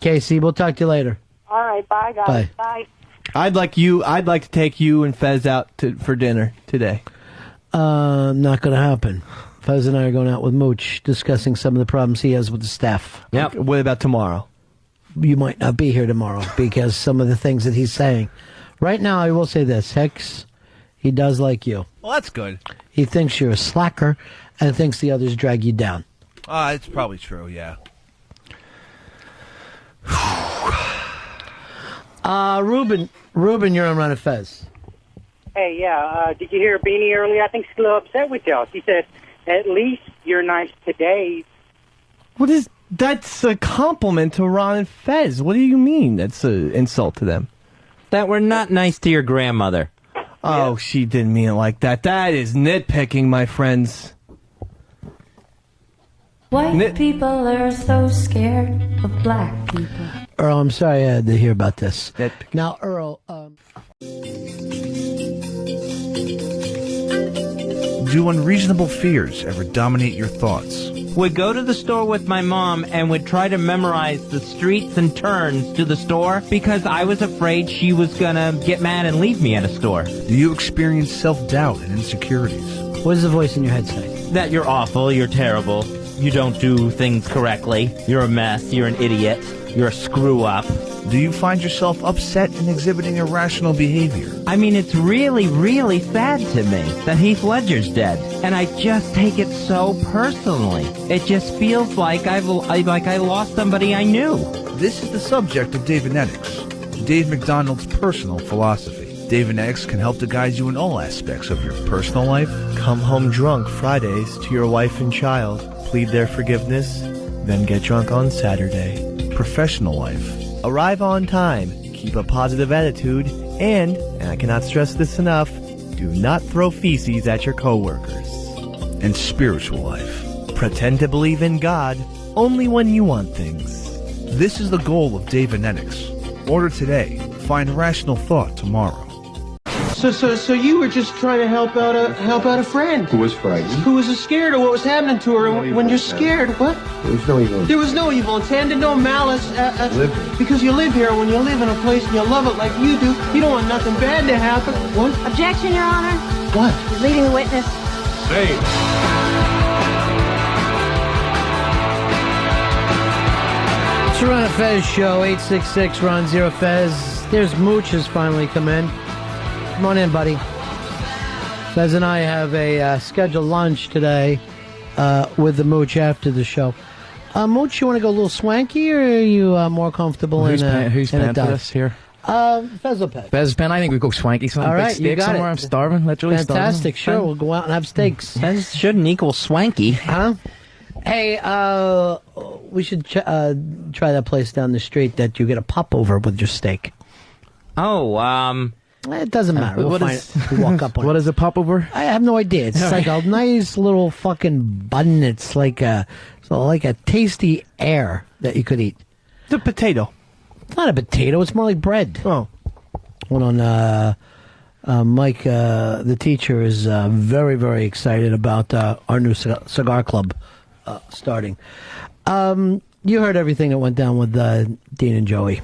Casey, we'll talk to you later. All right. Bye, guys. Bye. I'd like to take you and Fez out for dinner today. Not going to happen. Fez and I are going out with Mooch, discussing some of the problems he has with the staff. Yep. What about tomorrow? You might not be here tomorrow because some of the things that he's saying. Right now, I will say this. Hex, he does like you. Well, that's good. He thinks you're a slacker and thinks the others drag you down. It's probably true, yeah. Ruben, you're on Run of Fez. Hey, yeah, did you hear Beanie earlier? I think she's a little upset with y'all. She said, at least you're nice to Dave. That's a compliment to Ron and Fez. What do you mean that's an insult to them? That we're not nice to your grandmother. Oh, she didn't mean it like that. That is nitpicking, my friends. White people are so scared of black people. Earl, I'm sorry I had to hear about this. Now, Earl... Do unreasonable fears ever dominate your thoughts? Would go to the store with my mom and would try to memorize the streets and turns to the store because I was afraid she was going to get mad and leave me at a store. Do you experience self-doubt and insecurities? What does the voice in your head say? That you're awful, you're terrible, you don't do things correctly, you're a mess, you're an idiot, you're a screw-up. Do you find yourself upset and exhibiting irrational behavior? I mean, it's really, really sad to me that Heath Ledger's dead, and I just take it so personally. It just feels like I lost somebody I knew. This is the subject of Davenetics, Dave McDonald's personal philosophy. Davenetics can help to guide you in all aspects of your personal life. Come home drunk Fridays to your wife and child, plead their forgiveness, then get drunk on Saturday. Professional life. Arrive on time, keep a positive attitude, and I cannot stress this enough, do not throw feces at your coworkers. And spiritual life. Pretend to believe in God only when you want things. This is the goal of Davenetics. Order today. Find rational thought tomorrow. So you were just trying to help out a friend Who was frightened? who was scared of what was happening to her. And when you're scared, what? There was no evil. There was no evil intent and no malice. Live here. Because you live here. When you live in a place and you love it like you do, you don't want nothing bad to happen. What? Objection, Your Honor. What? He's leading the witness. Say. It's the Ron and Fez show, 866 Ron Zero Fez. There's Mooch has finally come in. Come on in, buddy. Fez and I have a scheduled lunch today with the Mooch after the show. Mooch, you want to go a little swanky, or are you more comfortable Who's in a paying for dive? this here? Fez will pay. Fez pen. I think we go swanky. Some All right, big steak you got somewhere. it. I'm starving. Literally Fantastic. starving. Sure, we'll go out and have steaks. Fez shouldn't equal swanky. Huh? Hey, we should try that place down the street that you get a popover with your steak. Oh, It doesn't matter. We'll find it. We'll walk up on What it. is a popover? I have no idea. It's like a nice little fucking bun. It's like a tasty air that you could eat. It's a potato. It's not a potato. It's more like bread. Oh. Hold on. Mike, the teacher, is very, very excited about our new cigar club starting. You heard everything that went down with Dean and Joey.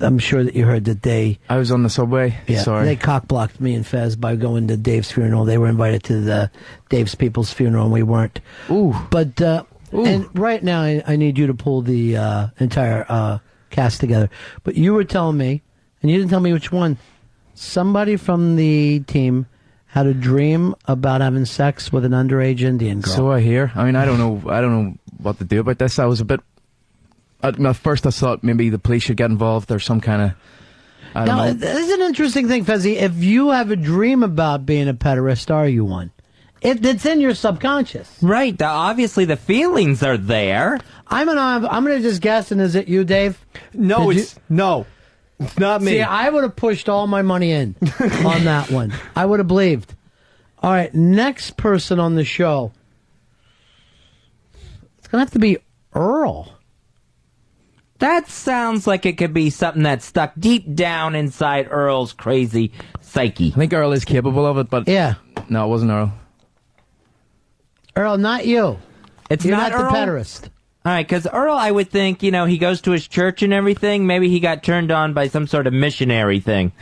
I'm sure that you heard that I was on the subway. Yeah, Sorry. they cock-blocked me and Fez by going to Dave's funeral. They were invited to the Dave's People's funeral, and we weren't. Ooh. But and right now, I need you to pull the entire cast together. But you were telling me, and you didn't tell me which one. Somebody from the team had a dream about having sex with an underage Indian girl. So I hear. I mean, I don't know what to do about this. I was a bit. At first, I thought maybe the police should get involved or some kind of. I don't know. This is an interesting thing, Fezzy. If you have a dream about being a pederast, are you one? It's in your subconscious. Right. Obviously, the feelings are there. I'm gonna just guess, and is it you, Dave? No, no. It's not me. See, I would have pushed all my money in on that one. I would have believed. All right, next person on the show. It's gonna have to be Earl. That sounds like it could be something that's stuck deep down inside Earl's crazy psyche. I think Earl is capable of it, but yeah, no, it wasn't Earl. Earl, not you. You're not the Earl? pederast. All right, because Earl, I would think, he goes to his church and everything. Maybe he got turned on by some sort of missionary thing.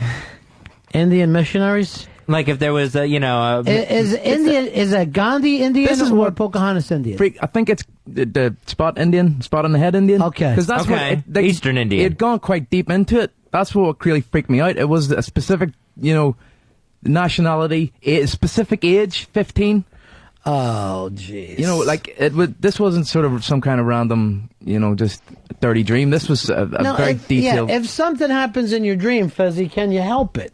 Indian missionaries? Like if there was Is a Gandhi Indian This is or what- Pocahontas Indian? I think it's the spot on the head Indian. Okay. Because that's Okay. what Eastern Indian. It had gone quite deep into it. That's what really freaked me out. It was a specific, nationality, specific age, 15. Oh, jeez. This wasn't sort of some kind of random, just dirty dream. This was a very detailed. Yeah, if something happens in your dream, Fezzy, can you help it?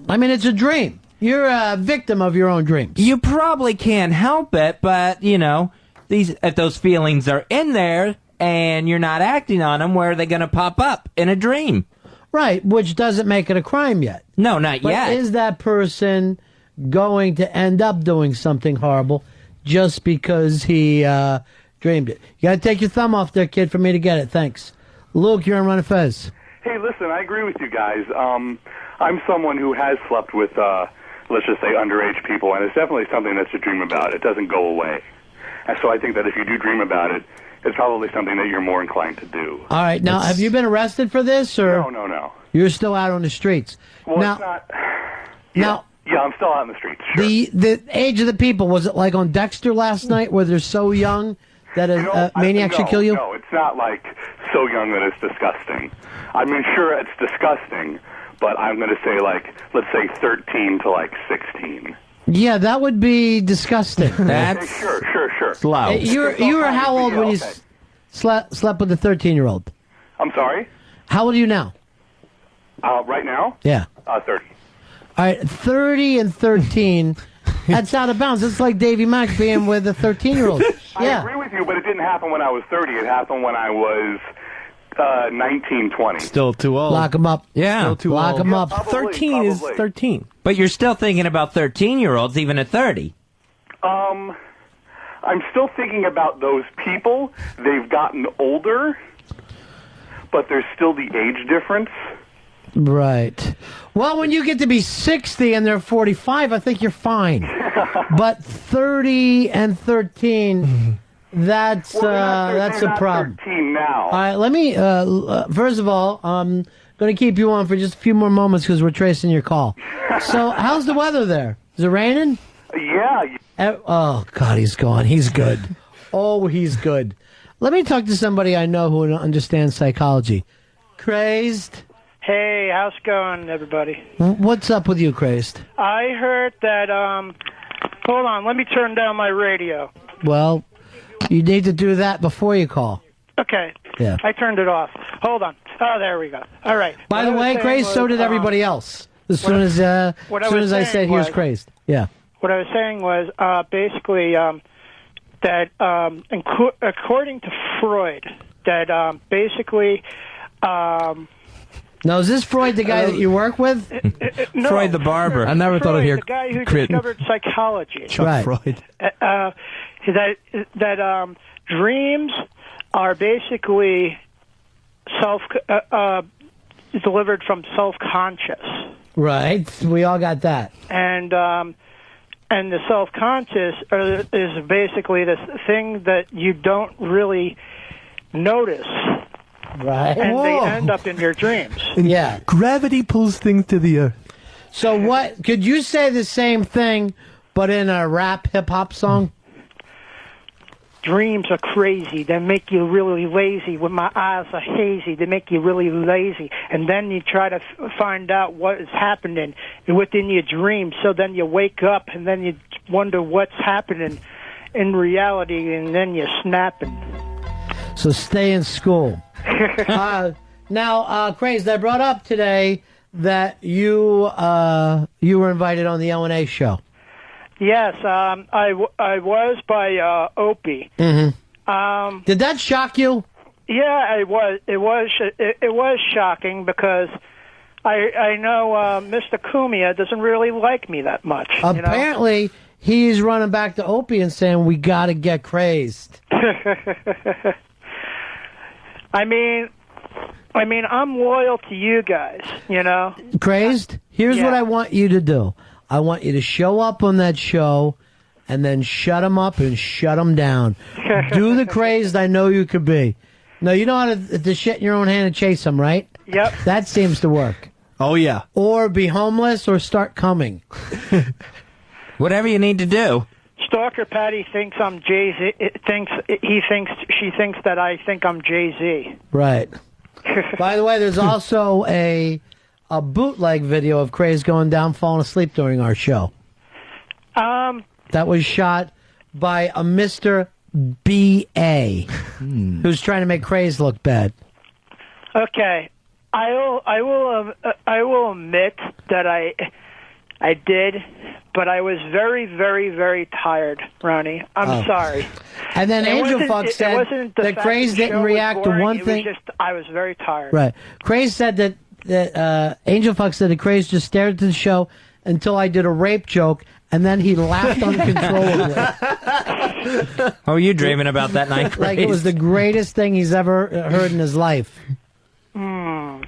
I mean, it's a dream. You're a victim of your own dreams. You probably can't help it, but, if those feelings are in there and you're not acting on them, where are they going to pop up? In a dream. Right, which doesn't make it a crime yet. No, not But yet. is that person going to end up doing something horrible just because he dreamed it? You got to take your thumb off there, kid, for me to get it. Thanks. Luke, you're on Run and Fez. Hey, listen, I agree with you guys. I'm someone who has slept with let's just say, underage people, and it's definitely something that's a dream about. It doesn't go away. And so I think that if you do dream about it, it's probably something that you're more inclined to do. All right, now, have you been arrested for this, or No. you're still out on the streets? Well, now, it's not. now, Yeah, I'm still out in the streets. Sure. the age of the people, was it like on Dexter last night, where they're so young that a maniac should kill you? No, it's not like so young that it's disgusting. I mean, sure, it's disgusting, but I'm going to say, like, let's say 13 to, like, 16. Yeah, that would be disgusting. That's sure. slow. You were how old when you slept with a 13-year-old? I'm sorry? How old are you now? Right now? Yeah. 30. All right, 30 and 13, that's out of bounds. It's like Davey Mac being with a 13-year-old. I agree with you, but it didn't happen when I was 30. It happened when I was 19, 20. Still too old. Lock him up. Yeah. Still too Lock old. him up. Probably, 13 is 13. But you're still thinking about 13-year-olds even at 30. I'm still thinking about those people. They've gotten older, but there's still the age difference. Right. Well, when you get to be 60 and they're 45, I think you're fine. But 30 and 13, that's a problem. 13 now. All right, let me, first of all, I'm going to keep you on for just a few more moments because we're tracing your call. So, how's the weather there? Is it raining? Yeah. Oh, God, he's gone. He's good. Oh, he's good. Let me talk to somebody I know who understands psychology. Crazed? Hey, how's it going, everybody? What's up with you, Crazed? I heard that, hold on, let me turn down my radio. Well, you need to do that before you call. Okay. Yeah. I turned it off. Hold on. Oh, there we go. All right. By the way, Crazed, so did everybody else. As soon as I said, here's Crazed. Yeah. What I was saying was basically that according to Freud, that basically... Now, is this Freud the guy that you work with? No, Freud the barber. I never thought I'd hear the guy who discovered psychology. Chuck Freud. That dreams are basically delivered from self-conscious. Right. We all got that. And the self-conscious is basically this thing that you don't really notice. Right. And they end up in your dreams. Yeah. Gravity pulls things to the earth. So what, could you say the same thing, but in a rap hip-hop song? Dreams are crazy. They make you really lazy. When my eyes are hazy, they make you really lazy. And then you try to find out what is happening within your dreams. So then you wake up, and then you wonder what's happening in reality, and then you're snapping. So stay in school. Now, Crazed, I brought up today that you were invited on the O&A show. Yes, I was by Opie. Mm-hmm. Did that shock you? Yeah, it was. It was shocking because I know Mr. Cumia doesn't really like me that much. Apparently, he's running back to Opie and saying we got to get Crazed. I mean, I'm loyal to you guys, you know? Crazed, here's what I want you to do. I want you to show up on that show and then shut them up and shut them down. Do the Crazed I know you could be. No, you know how to shit in your own hand and chase them, right? Yep. That seems to work. Oh, yeah. Or be homeless or start coming. Whatever you need to do. Stalker Patty thinks I'm Jay-Z. She thinks that I think I'm Jay-Z. Right. By the way, there's also a bootleg video of Craze going down, falling asleep during our show. That was shot by a Mr. B.A. who's trying to make Craze look bad. Okay, I will admit that I did, but I was very, very, very tired, Ronnie. I'm sorry. And then Angel Fuck said that Craze didn't react to one thing. I was very tired. Right. Craze said that Angel Fuck said that Craze just stared at the show until I did a rape joke, and then he laughed uncontrollably. Oh, you dreaming about that night, Craze? Like it was the greatest thing he's ever heard in his life. All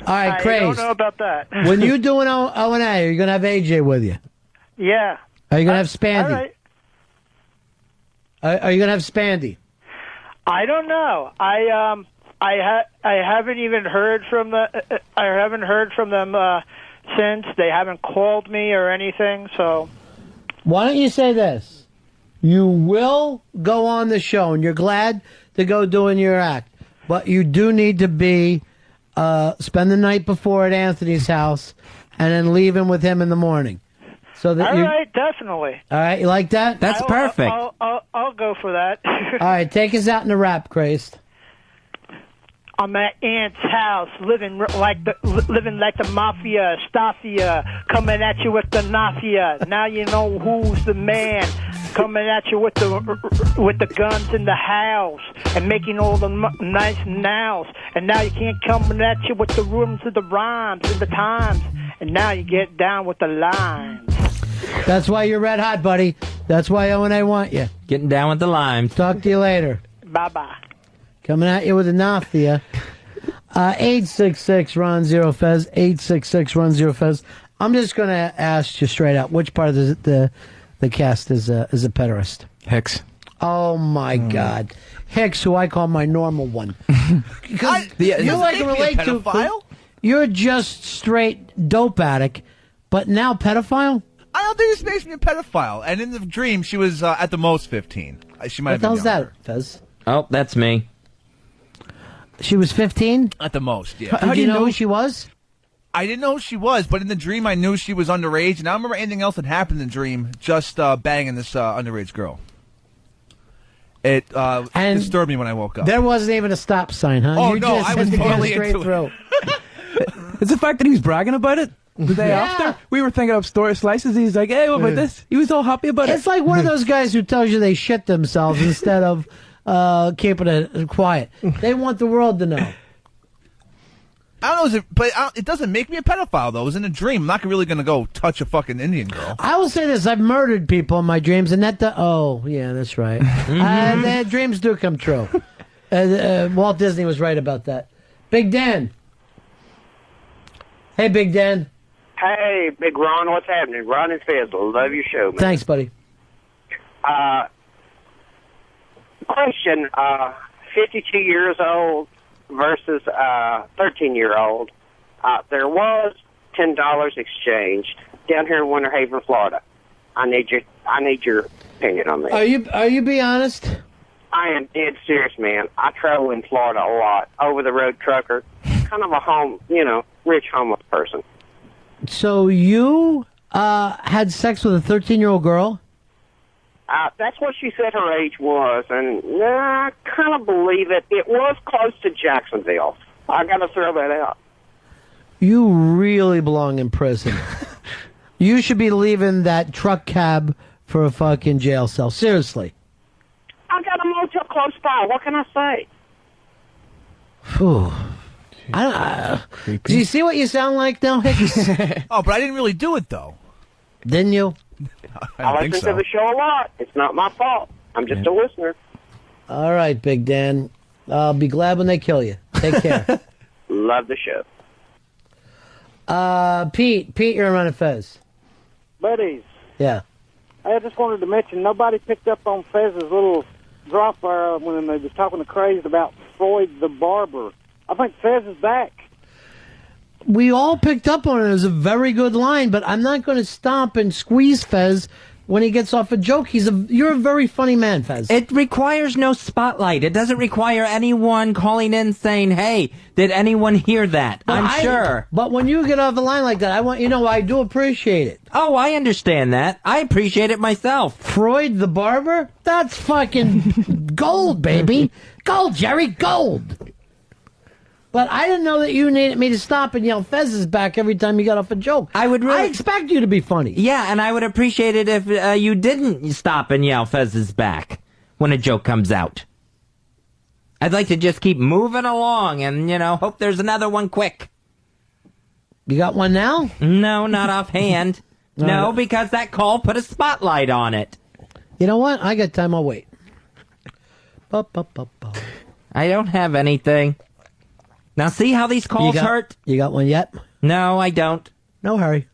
right, Craze. I don't know about that. When you do an O&A, are you going to have AJ with you? Yeah. Are you going to have Spandy? All right. Are you going to have Spandy? I don't know. I haven't even heard from I haven't heard from them since. They haven't called me or anything. So why don't you say this? You will go on the show, and you're glad to go doing your act, but you do need to be spend the night before at Anthony's house, and then leave him with him in the morning. So that all right, definitely. All right, you like that? That's perfect. I'll go for that. All right, take us out in the rap, Christ. I'm at Aunt's house, living like the mafia, Staffia, coming at you with the mafia. Now you know who's the man. Coming at you with the guns in the house and making all the nice nows. And now you can't come at you with the rhythms of the rhymes and the times. And now you get down with the lines. That's why you're red hot, buddy. That's why O&A want you. Getting down with the limes. Talk to you later. Bye-bye. Coming at you with a Nafia. 866 Ron Zero Fez. 866 Ron Zero Fez. I'm just going to ask you straight out, which part of the cast is a pederast? Hicks. Oh my God, Hicks, who I call my normal one. Because you like to relate to. You're just straight dope addict, but now pedophile. I don't think this makes me a pedophile. And in the dream, she was at the most 15. She might have been What the hell's younger. that, Fez? Oh, that's me. She was 15? At the most, yeah. How do you know who she was? I didn't know who she was, but in the dream, I knew she was underage, and I don't remember anything else that happened in the dream, just banging this underage girl. It disturbed me when I woke up. There wasn't even a stop sign, huh? Oh, You no, just I was had to go totally straight into through. It's the fact that he was bragging about it. The day Yeah. after, we were thinking up story slices. He's like, "Hey, what about this?" He was all happy about it. It's like one of those guys who tells you they shit themselves instead of keeping it quiet. They want the world to know. I don't know, it doesn't make me a pedophile, though. It was in a dream. I'm not really going to go touch a fucking Indian girl. I will say this: I've murdered people in my dreams, and oh, yeah, that's right. The dreams do come true. Walt Disney was right about that. Big Dan. Hey, Big Dan. Hey, Big Ron, what's happening? Ron and Fizzle, love your show, man. Thanks, buddy. Question, 52 years old versus 13-year-old. There was $10 exchanged down here in Winter Haven, Florida. I need your opinion on this. Are you be honest? I am dead serious, man. I travel in Florida a lot. Over the road trucker, kind of a rich homeless person. So you had sex with a 13-year-old girl? That's what she said her age was, and I kind of believe it. It was close to Jacksonville. I got to throw that out. You really belong in prison. You should be leaving that truck cab for a fucking jail cell. Seriously. I got a motel close by. What can I say? Phew. Do you see what you sound like now, Hicks? Oh, but I didn't really do it, though. Didn't you? I listen to the show a lot. It's not my fault. I'm just a listener. All right, Big Dan. I'll be glad when they kill you. Take care. Love the show. Pete, you're running Fez. Buddies, Yeah. I just wanted to mention nobody picked up on Fez's little drop when they was talking to Crazed about Freud the barber. I think Fez is back. We all picked up on it. It was a very good line, but I'm not going to stop and squeeze Fez when he gets off a joke. You're a very funny man, Fez. It requires no spotlight. It doesn't require anyone calling in saying, "Hey, did anyone hear that?" I'm sure. But when you get off a line like that, I want you to know I do appreciate it. Oh, I understand that. I appreciate it myself. Freud the barber? That's fucking gold, baby. Gold, Jerry, gold. But I didn't know that you needed me to stop and yell Fez is back every time you got off a joke. I expect you to be funny. Yeah, and I would appreciate it if you didn't stop and yell Fez is back when a joke comes out. I'd like to just keep moving along and, hope there's another one quick. You got one now? No, not offhand. No, because that call put a spotlight on it. You know what? I got time. I'll wait. I don't have anything. Now see how these calls hurt? You got one yet? No, I don't. No hurry.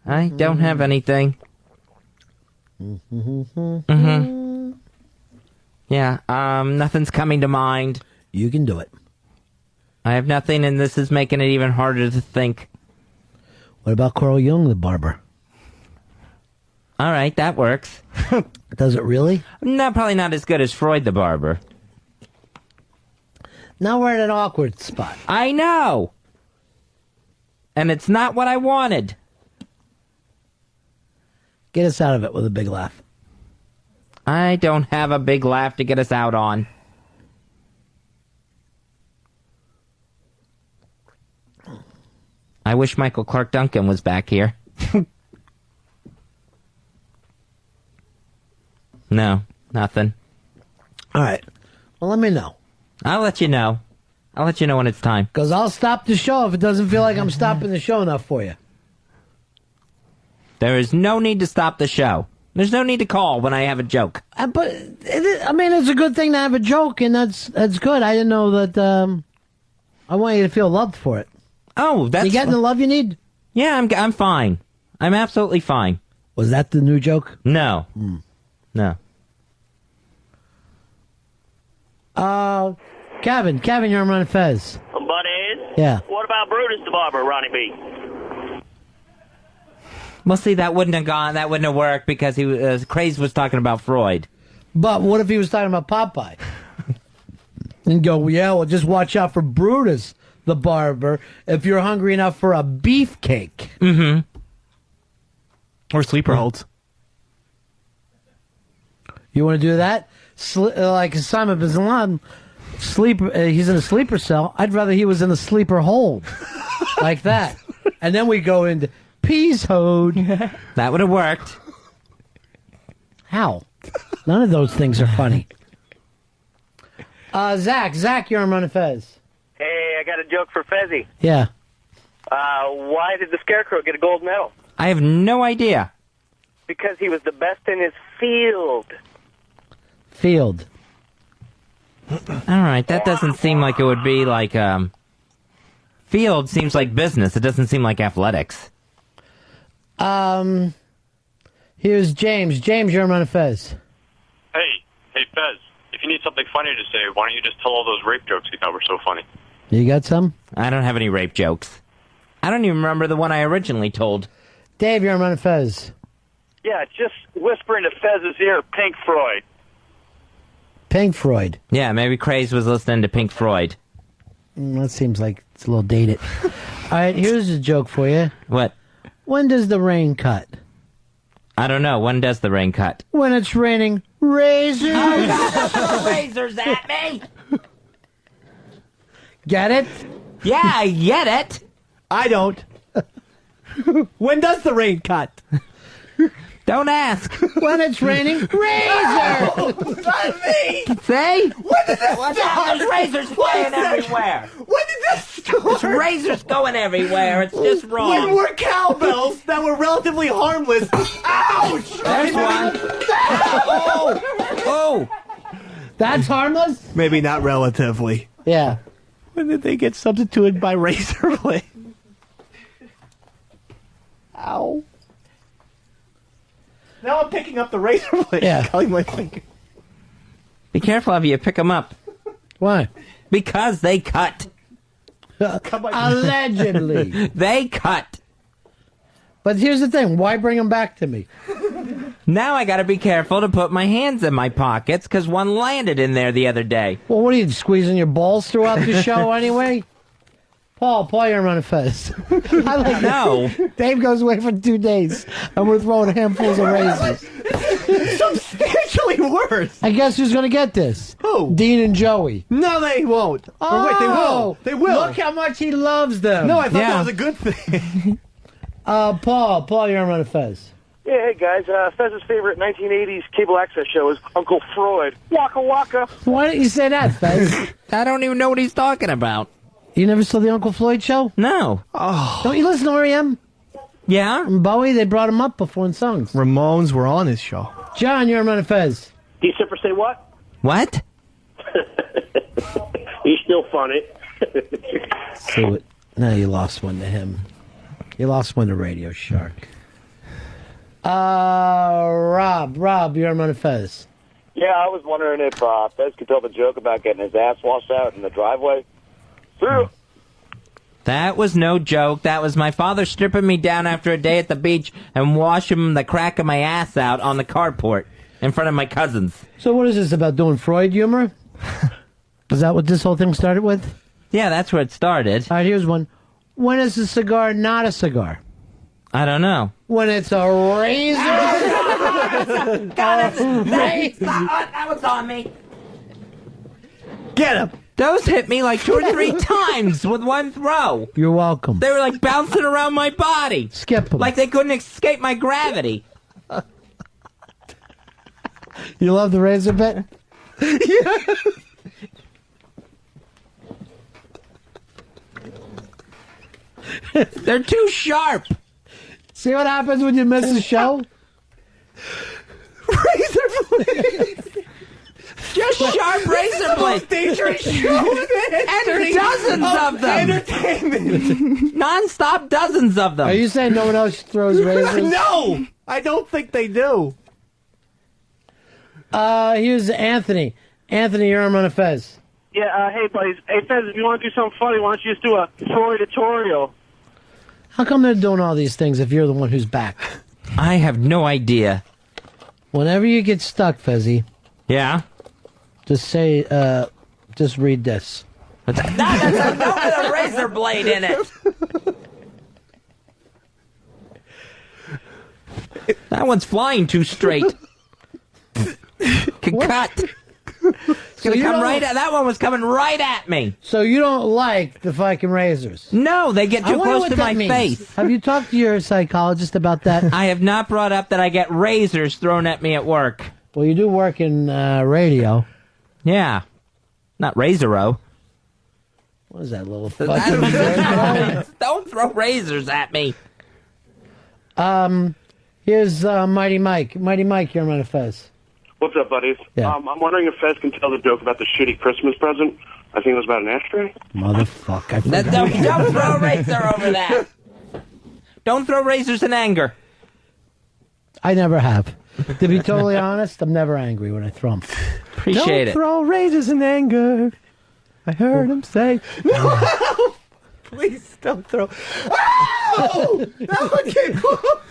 I don't have anything. Mm-hmm. Yeah, nothing's coming to mind. You can do it. I have nothing, and this is making it even harder to think. What about Carl Jung, the barber? All right, that works. Does it really? No, probably not as good as Freud the barber. Now we're at an awkward spot. I know! And it's not what I wanted. Get us out of it with a big laugh. I don't have a big laugh to get us out on. I wish Michael Clark Duncan was back here. No, nothing. All right. Well, let me know. I'll let you know. I'll let you know when it's time. Because I'll stop the show if it doesn't feel like I'm stopping the show enough for you. There is no need to stop the show. There's no need to call when I have a joke. But, it's a good thing to have a joke, and that's good. I didn't know that, I want you to feel loved for it. Oh, that's... You getting the love you need? Yeah, I'm fine. I'm absolutely fine. Was that the new joke? No. No. Kevin, you're on Ron Fez. Buddies? Yeah. What about Brutus the Barber, Ronnie B? Well, see, that wouldn't have worked because Craze was talking about Freud. But what if he was talking about Popeye? And go, yeah, well, just watch out for Brutus the Barber if you're hungry enough for a beefcake. Mm-hmm. Or sleeper holds. You want to do that? Like Osama bin Laden, he's in a sleeper cell. I'd rather he was in a sleeper hold. Like that. And then we go into peas hode. That would have worked. How? None of those things are funny. Zach, you're on Run Fez. Hey, I got a joke for Fezzy. Yeah. Why did the Scarecrow get a gold medal? I have no idea. Because he was the best in his field. Field. All right, that doesn't seem like it would be like, field seems like business. It doesn't seem like athletics. Here's James. James, you're on Run Fez. Hey, Fez, if you need something funny to say, why don't you just tell all those rape jokes you thought were so funny? You got some? I don't have any rape jokes. I don't even remember the one I originally told. Dave, you're on Run Fez. Yeah, just whisper into Fez's ear, Pink Floyd. Pink Floyd. Yeah, maybe Craze was listening to Pink Floyd. That seems like it's a little dated. All right, here's a joke for you. What? When does the rain cut? I don't know. When does the rain cut? When it's raining razors. Razors at me. Get it? Yeah, I get it. I don't. When does the rain cut? Don't ask. When it's raining razors. Not me. See? When did this What's start? There's razors flying everywhere. When did this start? There's razors going everywhere. It's just wrong. When were cowbells that were relatively harmless? Ouch! There's one. Oh! That's harmless? Maybe not relatively. Yeah. When did they get substituted by razor blade? Ow. Now I'm picking up the razor blade. Yeah. Cutting my finger. Be careful if you pick them up. Why? Because they cut. Allegedly. They cut. But here's the thing. Why bring them back to me? Now I gotta be careful to put my hands in my pockets because one landed in there the other day. Well, what are you, squeezing your balls throughout the show anyway? Paul, you're running fast. I like No. Dave goes away for 2 days, and we're throwing handfuls of razors. Substantially worse. I guess who's going to get this? Who? Dean and Joey. No, they won't. Oh, or wait, they will. They will. Look how much he loves them. No, I thought that was a good thing. Paul, you're on Run Fez. Yeah, hey guys, Fez's favorite 1980s cable access show is Uncle Freud. Waka waka. Why don't you say that, Fez? I don't even know what he's talking about. You never saw the Uncle Floyd show? No. Oh. Don't you listen to R.E.M.? Yeah? And Bowie, they brought him up before in songs. Ramones were on his show. John, you're on Run Fez. Decipher say what? What? He's still funny. So, no, you lost one to him. You lost one to Radio Shark. Rob, you're on Fez. Yeah, I was wondering if Fez could tell the joke about getting his ass washed out in the driveway. True. That was no joke. That was my father stripping me down after a day at the beach and washing the crack of my ass out on the carport in front of my cousins. So what is this about doing Freud humor? Is that what this whole thing started with? Yeah, that's where it started. All right, here's one. When is a cigar not a cigar? I don't know. When it's a razor? Got it. Nice. That was on me. Get him. Those hit me like 2 or 3 times with one throw. You're welcome. They were like bouncing around my body. Skip them. Like they couldn't escape my gravity. You love the razor bit? Yeah. They're too sharp. See what happens when you miss a show? Razor blades. Just sharp razor blades. Dangerous show. And dozens of them. Entertainment. Non-stop dozens of them. Are you saying no one else throws razors? No, I don't think they do. Here's Anthony. Anthony, you're on Fez. Yeah, hey, buddies. Hey, Fez, if you want to do something funny, why don't you just do a Freud tutorial? How come they're doing all these things if you're the one who's back? I have no idea. Whenever you get stuck, Fezzy. Yeah? Just say, just read this. That's a note with a razor blade in it. That one's flying too straight. Can cut. It's gonna come right at, that one was coming right at me. So you don't like the fucking razors? No, they get too close to my means. face. Have you talked to your psychologist about that? I have not brought up that I get razors thrown at me at work. Well, you do work in radio. Yeah. Not Razor-O. What is that little fucking Don't throw razors at me. Here's Mighty Mike. Mighty Mike, you're on Fez. What's up, buddies? Yeah. I'm wondering if Fez can tell the joke about the shitty Christmas present. I think it was about an ashtray. Motherfucker. I forgot. Don't throw a razor over that. Don't throw razors in anger. I never have. To be totally honest, I'm never angry when I throw them. Appreciate Don't throw razors in anger. I heard him say, no! Please don't throw. Oh! That one came close.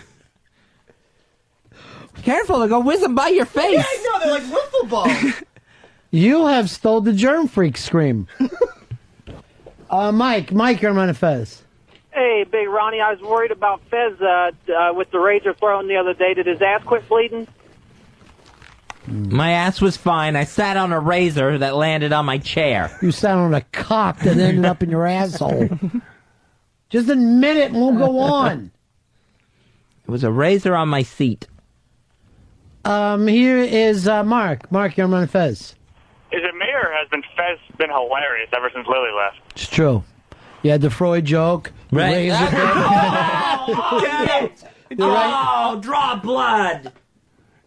Careful, they'll go whizzing by your face. Yeah, I know, they're like wiffle balls. You have stole the germ freak scream. Mike, you're on Fez. Hey, Big Ronnie, I was worried about Fez with the razor thrown the other day. Did his ass quit bleeding? My ass was fine. I sat on a razor that landed on my chair. You sat on a cock that ended up in your asshole. Just admit it and we'll go on. It was a razor on my seat. Here is Mark. Mark, you're on Fez. Is it me or has Fez been hilarious ever since Lily left? It's true. You had the Freud joke. The Right. razor Oh, get it! You're right. Oh, draw blood!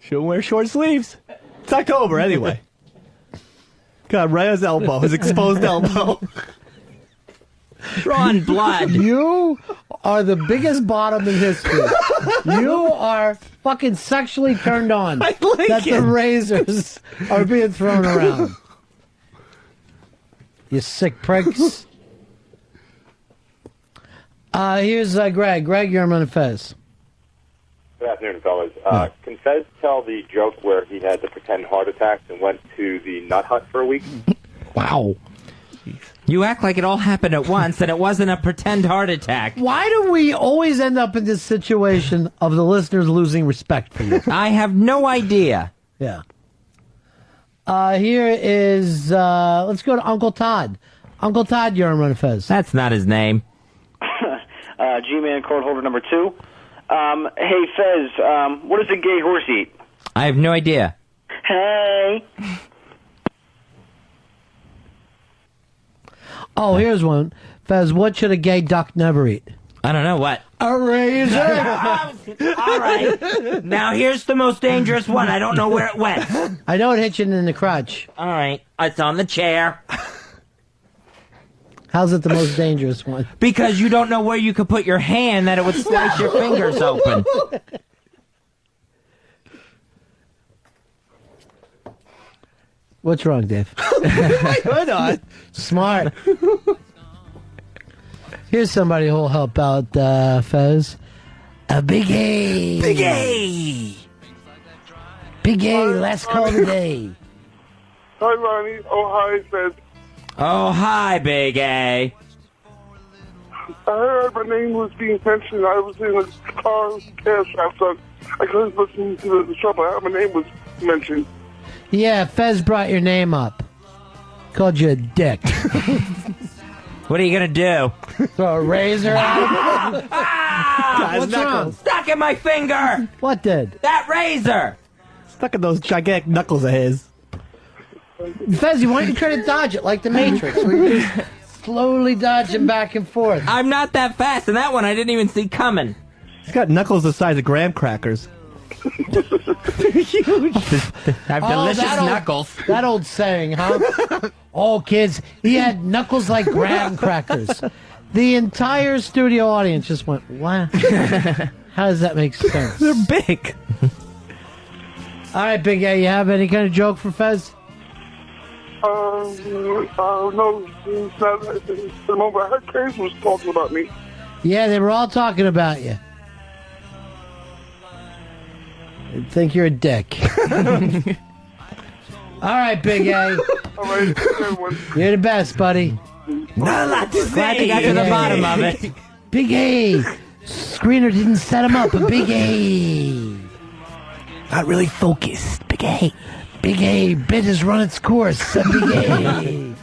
She'll wear short sleeves. It's October, anyway. God, right on his elbow, his exposed elbow. Drawn blood. You are the biggest bottom in history. You are fucking sexually turned on I like that the it. razors are being thrown around. You sick pricks. Here's Greg. Greg, you're on Fez. Good afternoon, fellas. Can Fez tell the joke where he had the pretend heart attacks and went to the nut hut for a week? Wow. You act like it all happened at once and it wasn't a pretend heart attack. Why do we always end up in this situation of the listeners losing respect for you? I have no idea. Yeah. Here is, let's go to Uncle Todd. Uncle Todd, you're on Fez. That's not his name. G-Man card holder number 2. Hey, Fez, what does a gay horse eat? I have no idea. Hey. Oh, here's one. Fez, what should a gay duck never eat? I don't know what. A razor. All right. Now here's the most dangerous one. I don't know where it went. I know it hit you in the crotch. All right. It's on the chair. How's it the most dangerous one? Because you don't know where you could put your hand that it would slice your fingers open. What's wrong, Dave? Hold on. Smart. Here's somebody who'll help out, Fez. A Big A. Big A. Big A, last call today. Hi, Ronnie. Oh, hi, Fez. Oh, hi, Big A. I heard my name was being mentioned. I was in a car cash shop, so I couldn't listen to the show, but I heard my name was mentioned. Yeah, Fez brought your name up. Called you a dick. What are you going to do? Throw a razor at him? What's wrong? Stuck in my finger! What did? That razor! Stuck in those gigantic knuckles of his. Fezzy, why don't you try to dodge it like the Matrix? Where you're just slowly dodging back and forth. I'm not that fast, and that one I didn't even see coming. He's got knuckles the size of graham crackers. Huge. I have delicious knuckles. That old saying, huh? Oh, kids, he had knuckles like graham crackers. The entire studio audience just went, wow. How does that make sense? They're big. All right, Big A, you have any kind of joke for Fez? No, it's not at the moment. I heard Craze was talking about me. Yeah, they were all talking about you. I think you're a dick. All right, Big A. All right, everyone. You're the best, buddy. Not a lot to say. Glad to get to the bottom of it. Big A. Screener didn't set him up, but Big A. Not really focused. Big A. Big A. Bit has run its course. Big A.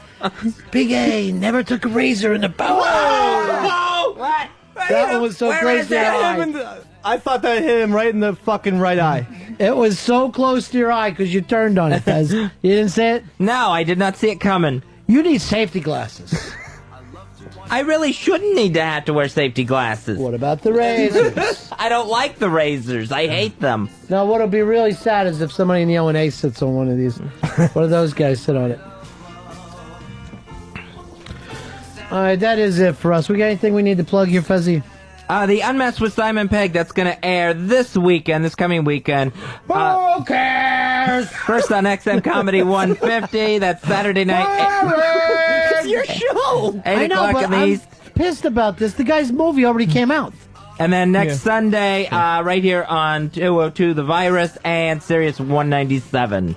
Big A never took a razor in the bow. Whoa! What? That one was so close to your eye. I thought that hit him right in the fucking right eye. It was so close to your eye because you turned on it, Fez. You didn't see it? No, I did not see it coming. You need safety glasses. I really shouldn't need to have to wear safety glasses. What about the razors? I don't like the razors. I hate them. Now, what'll be really sad is if somebody in the O&A sits on one of these. One of those guys sit on it. All right, that is it for us. We got anything we need to plug here, Fezzy? The Unmasked with Simon Pegg, that's going to air this coming weekend. Who cares? First on XM Comedy 150. That's Saturday night. It's your show. 8 o'clock in the East. I'm pissed about this. The guy's movie already came out. And then next Sunday, right here on 202 The Virus and Sirius 197.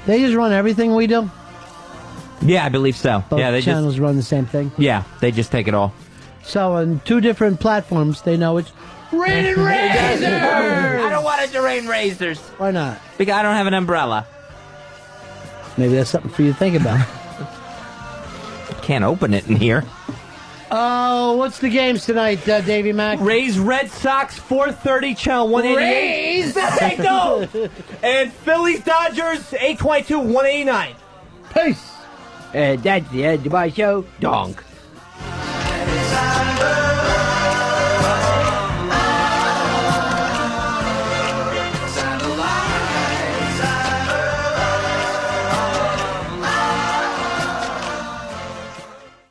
They just run everything we do? Yeah, I believe so. Both yeah, they channels run the same thing? Yeah, they just take it all. So on 2 different platforms, they know it's raining razors! I don't want it to rain razors. Why not? Because I don't have an umbrella. Maybe that's something for you to think about. Can't open it in here. Oh, what's the games tonight, Davey Mac? Rays Red Sox 4:30 channel 188. Rays! Hey, no! And Phillies Dodgers 822 189. Peace. That's the end of my show. Donk.